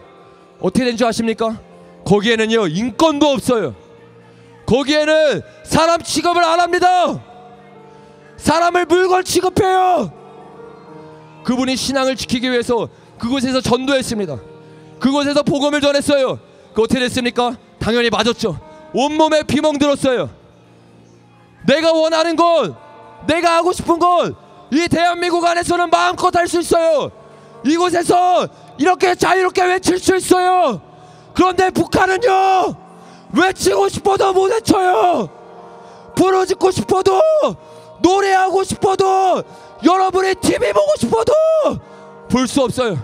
어떻게 된 줄 아십니까? 거기에는요, 인권도 없어요. 거기에는 사람 취급을 안 합니다. 사람을 물건 취급해요. 그분이 신앙을 지키기 위해서 그곳에서 전도했습니다. 그곳에서 복음을 전했어요. 그 어떻게 됐습니까? 당연히 맞았죠. 온몸에 비멍 들었어요. 내가 원하는 것, 내가 하고 싶은 것, 이 대한민국 안에서는 마음껏 할 수 있어요. 이곳에서 이렇게 자유롭게 외칠 수 있어요. 그런데 북한은요, 외치고 싶어도 못 외쳐요. 부르짖고 싶어도, 노래하고 싶어도, 여러분이 TV 보고 싶어도 볼 수 없어요.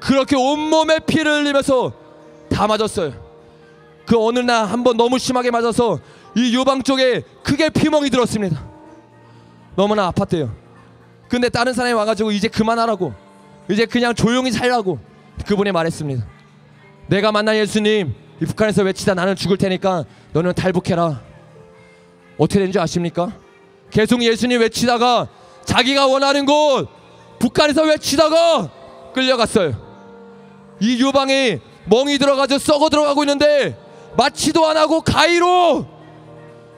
그렇게 온몸에 피를 흘리면서 다 맞았어요. 그 어느 날 한번 너무 심하게 맞아서 이 요방 쪽에 크게 피멍이 들었습니다. 너무나 아팠대요. 근데 다른 사람이 와가지고 이제 그만하라고, 이제 그냥 조용히 살라고 그분이 말했습니다. 내가 만난 예수님, 이 북한에서 외치다 나는 죽을 테니까 너는 탈북해라. 어떻게 된 줄 아십니까? 계속 예수님 외치다가 자기가 원하는 곳 북한에서 외치다가 끌려갔어요. 이 유방이 멍이 들어가지고 썩어 들어가고 있는데 마취도 안 하고 가위로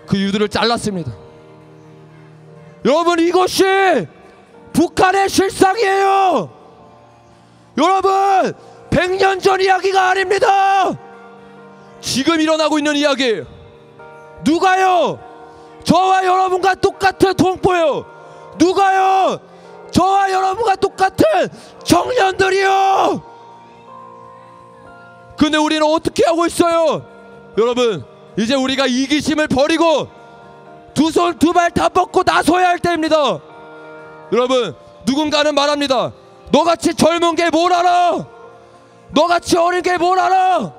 그 유두를 잘랐습니다. 여러분, 이것이 북한의 실상이에요. 여러분, 100년 전 이야기가 아닙니다. 지금 일어나고 있는 이야기예요. 누가요? 저와 여러분과 똑같은 동포요. 누가요? 저와 여러분과 똑같은 청년들이요. 근데 우리는 어떻게 하고 있어요? 여러분, 이제 우리가 이기심을 버리고 두 손 두 발 다 뻗고 나서야 할 때입니다. 여러분, 누군가는 말합니다. 너같이 젊은 게 뭘 알아? 너같이 어린 게 뭘 알아?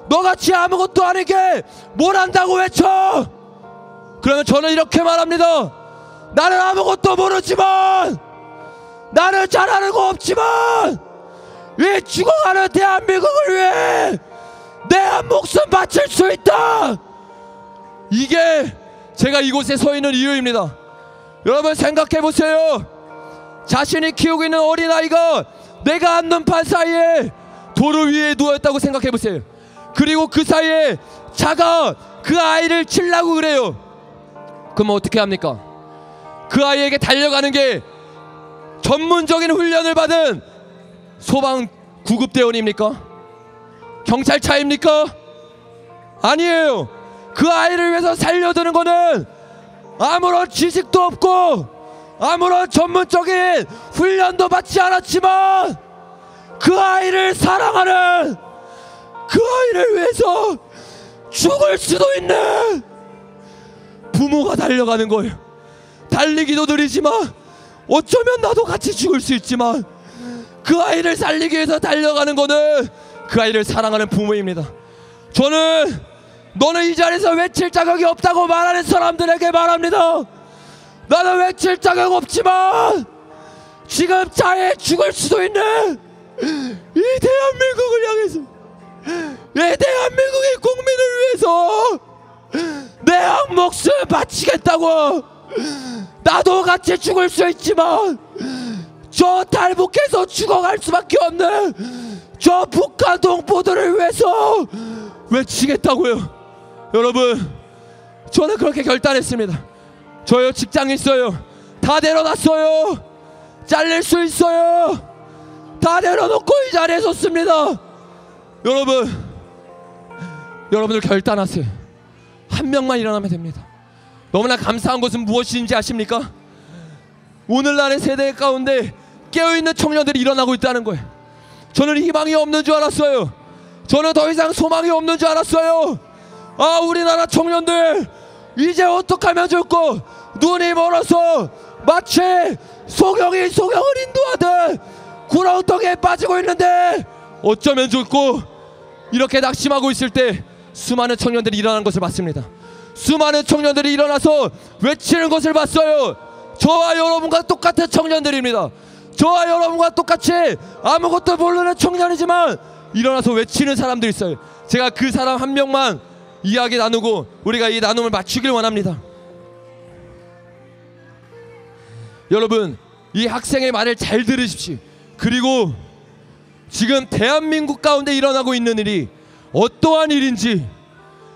너같이 아무것도 아닌 게 뭘 안다고 외쳐? 그러면 저는 이렇게 말합니다. 나는 아무것도 모르지만, 나는 잘하는 거 없지만, 이 죽어가는 대한민국을 위해 내 한 목숨 바칠 수 있다. 이게 제가 이곳에 서 있는 이유입니다. 여러분, 생각해 보세요. 자신이 키우고 있는 어린아이가 내가 안눈판 사이에 도로 위에 누워있다고 생각해 보세요. 그리고 그 사이에 차가 그 아이를 치려고 그래요. 그럼 어떻게 합니까? 그 아이에게 달려가는 게 전문적인 훈련을 받은 소방 구급대원입니까? 경찰차입니까? 아니에요. 그 아이를 위해서 살려드는 거는 아무런 지식도 없고 아무런 전문적인 훈련도 받지 않았지만 그 아이를 사랑하는, 그 아이를 위해서 죽을 수도 있는 부모가 달려가는 거예요. 달리기도 느리지만 어쩌면 나도 같이 죽을 수 있지만 그 아이를 살리기 위해서 달려가는 거는 그 아이를 사랑하는 부모입니다. 저는 너는 이 자리에서 외칠 자격이 없다고 말하는 사람들에게 말합니다. 나는 외칠 자격 없지만 지금 차에 죽을 수도 있는 이 대한민국을 향해서, 이 대한민국의 국민을 위해서 내 한 목숨 바치겠다고. 나도 같이 죽을 수 있지만 저 탈북해서 죽어갈 수밖에 없는 저 북한 동포들을 위해서 외치겠다고요. 여러분, 저는 그렇게 결단했습니다. 저요, 직장 있어요. 다 내려놨어요. 잘릴 수 있어요. 다 내려놓고 이 자리에 섰습니다. 여러분, 여러분들 결단하세요. 한 명만 일어나면 됩니다. 너무나 감사한 것은 무엇인지 아십니까? 오늘날의 세대 가운데 깨어있는 청년들이 일어나고 있다는 거예요. 저는 희망이 없는 줄 알았어요. 저는 더 이상 소망이 없는 줄 알았어요. 아, 우리나라 청년들 이제 어떻게 하면 좋고, 눈이 멀어서 마치 소경이 소경을 인도하듯 구렁텅이에 빠지고 있는데 어쩌면 좋고, 이렇게 낙심하고 있을 때 수많은 청년들이 일어나는 것을 봤습니다. 수많은 청년들이 일어나서 외치는 것을 봤어요. 저와 여러분과 똑같은 청년들입니다. 저와 여러분과 똑같이 아무것도 모르는 청년이지만 일어나서 외치는 사람들이 있어요. 제가 그 사람 한 명만 이야기 나누고 우리가 이 나눔을 마치길 원합니다. 여러분, 이 학생의 말을 잘 들으십시오. 그리고 지금 대한민국 가운데 일어나고 있는 일이 어떠한 일인지,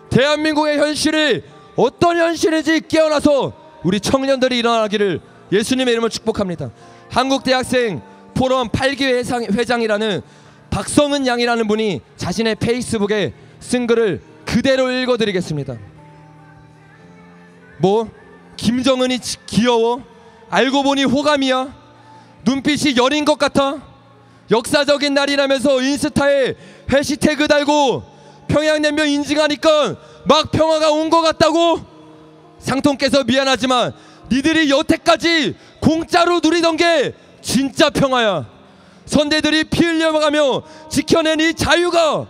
대한민국의 현실이 어떤 현실인지 깨어나서 우리 청년들이 일어나기를 예수님의 이름으로 축복합니다. 한국대학생 포럼 8기 회장이라는 박성은 양이라는 분이 자신의 페이스북에 쓴 글을 그대로 읽어드리겠습니다. 김정은이 귀여워? 알고 보니 호감이야? 눈빛이 여린 것 같아? 역사적인 날이라면서 인스타에 해시태그 달고 평양냉면 인증하니까 막 평화가 온 것 같다고? 상통께서 미안하지만 니들이 여태까지 공짜로 누리던 게 진짜 평화야. 선대들이 피 흘려가며 지켜낸 이 자유가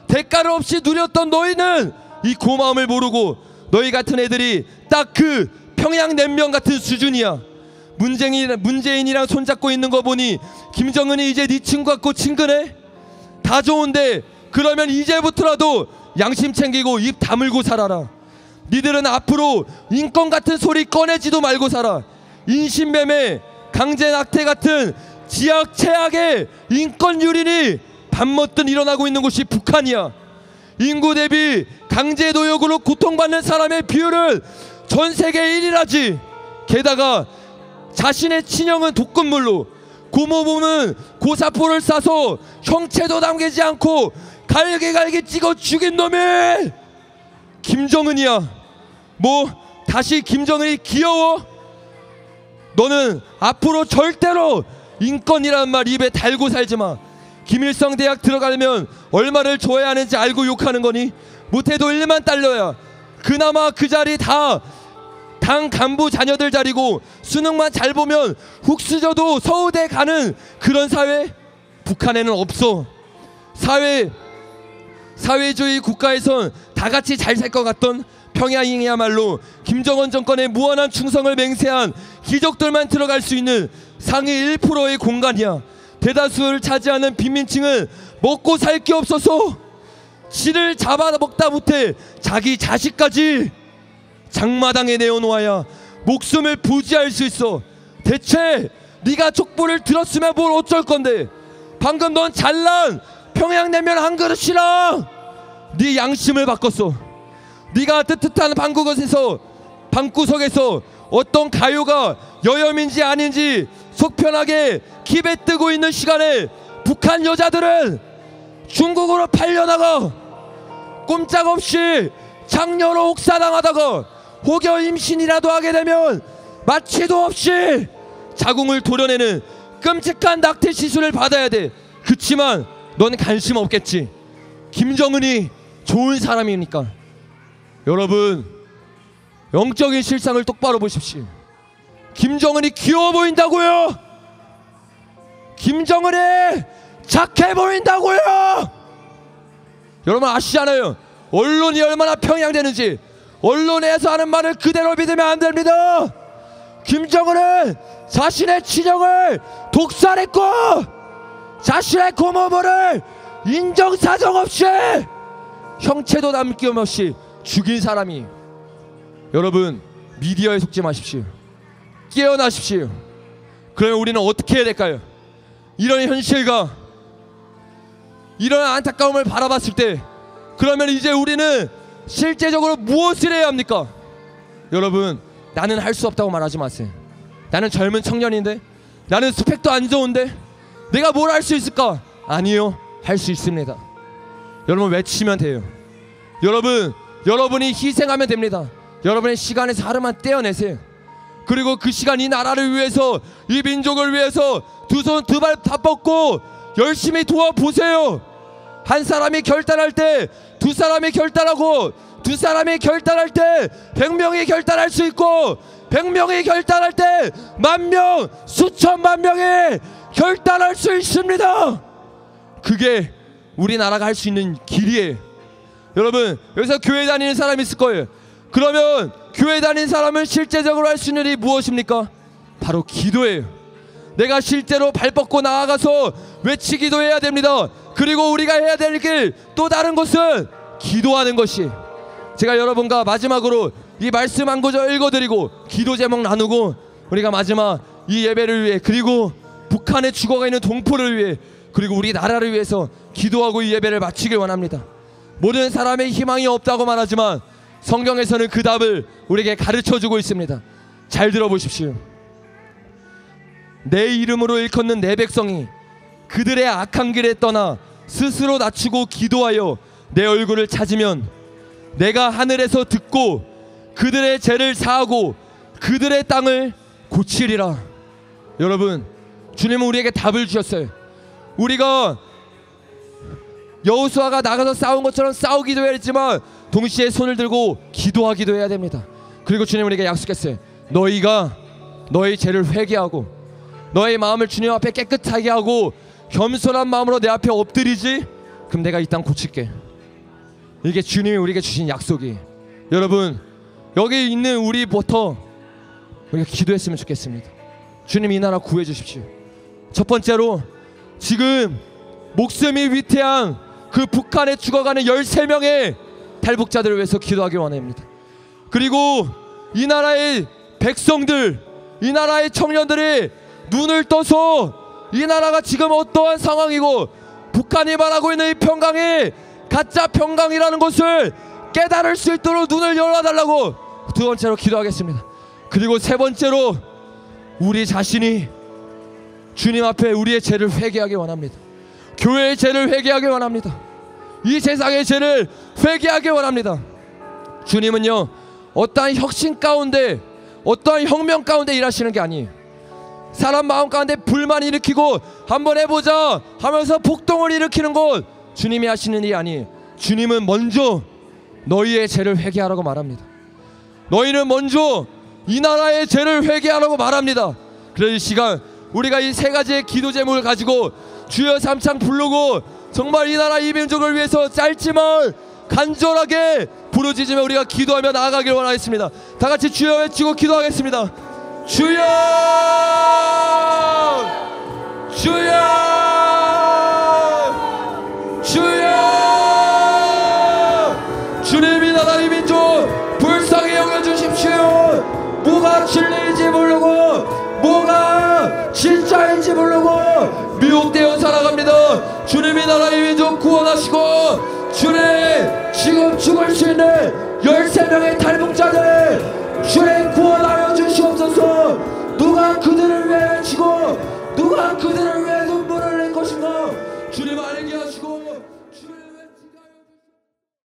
대가를 없이 누렸던 너희는 이 고마움을 모르고 너희 같은 애들이 딱 그 평양냉면 같은 수준이야. 문재인이랑 손잡고 있는 거 보니 김정은이 이제 네 친구 같고 친근해? 다 좋은데 그러면 이제부터라도 양심 챙기고 입 다물고 살아라. 니들은 앞으로 인권 같은 소리 꺼내지도 말고 살아. 인신매매, 강제낙태 같은 지역 최악의 인권 유린이 밤먹듯 일어나고 있는 곳이 북한이야. 인구 대비 강제노역으로 고통받는 사람의 비율은 전 세계 1위라지. 게다가 자신의 친형은 독극물로, 고모부는 고사포를 쏴서 형체도 남기지 않고 갈기갈기 찍어 죽인 놈이 김정은이야. 다시 김정은이 귀여워? 너는 앞으로 절대로 인권이라는 말 입에 달고 살지 마. 김일성 대학 들어가려면 얼마를 줘야 하는지 알고 욕하는 거니? 못해도 1만 달러야. 그나마 그 자리 다 당 간부 자녀들 자리고 수능만 잘 보면 훅스져도 서울대 가는 그런 사회? 북한에는 없어. 사회주의 국가에선 다 같이 잘 살 것 같던 평양이야말로 김정은 정권의 무한한 충성을 맹세한 귀족들만 들어갈 수 있는 상위 1%의 공간이야. 대다수를 차지하는 빈민층은 먹고 살 게 없어서 지를 잡아먹다 못해 자기 자식까지 장마당에 내어놓아야 목숨을 부지할 수 있어. 대체 네가 족보를 들었으면 뭘 어쩔 건데. 방금 넌 잘난 평양냉면 한 그릇이랑 네 양심을 바꿨어. 네가 뜨뜻한 방구석에서 어떤 가요가 여염인지 아닌지 속편하게 기배 뜨고 있는 시간에 북한 여자들은 중국으로 팔려나가 꼼짝없이 장녀로 혹사당하다가 혹여 임신이라도 하게 되면 마취도 없이 자궁을 도려내는 끔찍한 낙태 시술을 받아야 돼. 그치만 넌 관심 없겠지. 김정은이 좋은 사람이니까. 여러분, 영적인 실상을 똑바로 보십시오. 김정은이 귀여워 보인다고요? 김정은이 착해 보인다고요? 여러분 아시잖아요. 언론이 얼마나 평양되는지. 언론에서 하는 말을 그대로 믿으면 안 됩니다. 김정은은 자신의 친형을 독살했고 자신의 고모부를 인정사정 없이 형체도 남김없이 죽인 사람이. 여러분 미디어에 속지 마십시오. 깨어나십시오. 그러면 우리는 어떻게 해야 될까요? 이런 현실과 이런 안타까움을 바라봤을 때 그러면 이제 우리는 실제적으로 무엇을 해야 합니까? 여러분 나는 할 수 없다고 말하지 마세요. 나는 젊은 청년인데, 나는 스펙도 안 좋은데 내가 뭘 할 수 있을까? 아니요, 할 수 있습니다. 여러분 외치면 돼요. 여러분이 희생하면 됩니다. 여러분의 시간에서 하루만 떼어내세요. 그리고 그 시간 이 나라를 위해서, 이 민족을 위해서 두 손 두 발 다 뻗고 열심히 도와보세요. 한 사람이 결단할 때 두 사람이 결단하고, 두 사람이 결단할 때 100명이 결단할 수 있고, 100명이 결단할 때 10,000명, 수천만 명이 결단할 수 있습니다. 그게 우리나라가 할 수 있는 길이에요. 여러분 여기서 교회 다니는 사람이 있을 거예요. 그러면 교회 다니는 사람은 실제적으로 할 수 있는 일이 무엇입니까? 바로 기도예요. 내가 실제로 발 뻗고 나아가서 외치기도 해야 됩니다. 그리고 우리가 해야 될 길 또 다른 것은 기도하는 것이. 제가 여러분과 마지막으로 이 말씀 한 구절 읽어드리고 기도 제목 나누고 우리가 마지막 이 예배를 위해, 그리고 북한에 죽어가 있는 동포를 위해, 그리고 우리 나라를 위해서 기도하고 이 예배를 마치길 원합니다. 모든 사람의 희망이 없다고 말하지만 성경에서는 그 답을 우리에게 가르쳐주고 있습니다. 잘 들어보십시오. 내 이름으로 일컫는 내 백성이 그들의 악한 길에 떠나 스스로 낮추고 기도하여 내 얼굴을 찾으면 내가 하늘에서 듣고 그들의 죄를 사하고 그들의 땅을 고치리라. 여러분 주님은 우리에게 답을 주셨어요. 우리가 여호수아가 나가서 싸운 것처럼 싸우기도 해야 했지만 동시에 손을 들고 기도하기도 해야 됩니다. 그리고 주님은 우리에게 약속했어요. 너희가 너희 죄를 회개하고 너의 마음을 주님 앞에 깨끗하게 하고 겸손한 마음으로 내 앞에 엎드리지, 그럼 내가 이 땅 고칠게. 이게 주님이 우리에게 주신 약속이에요. 여러분 여기 있는 우리부터 우리가 기도했으면 좋겠습니다. 주님 이 나라 구해 주십시오. 첫 번째로 지금 목숨이 위태한 그 북한에 죽어가는 13명의 탈북자들을 위해서 기도하기 원합니다. 그리고 이 나라의 백성들, 이 나라의 청년들이 눈을 떠서 이 나라가 지금 어떠한 상황이고 북한이 말하고 있는 이 평강이 가짜 평강이라는 것을 깨달을 수 있도록 눈을 열어달라고 두 번째로 기도하겠습니다. 그리고 세 번째로 우리 자신이 주님 앞에 우리의 죄를 회개하기 원합니다. 교회의 죄를 회개하기 원합니다. 이 세상의 죄를 회개하기 원합니다. 주님은요 어떠한 혁신 가운데, 어떠한 혁명 가운데 일하시는 게 아니에요. 사람 마음 가운데 불만 일으키고 한번 해보자 하면서 폭동을 일으키는 것 주님이 하시는 일이 아니에요. 주님은 먼저 너희의 죄를 회개하라고 말합니다. 너희는 먼저 이 나라의 죄를 회개하라고 말합니다. 그래서 이 시간 우리가 이 세 가지의 기도 제목을 가지고 주여 삼창 부르고 정말 이 나라 이 민족을 위해서 짧지만 간절하게 부르짖으며 우리가 기도하며 나아가길 원하겠습니다. 다 같이 주여 외치고 기도하겠습니다. 주여, 주여, 주여. 주님 이 나라 이 민족 불쌍히 여겨주십시오. 뭐가 진리인지 모르고 뭐가 진짜인지 모르고 미혹되어 살아갑니다. 주님이 나라 이 민족 구원하시고 주님 지금 죽을 수 있는 13명의 탈북자들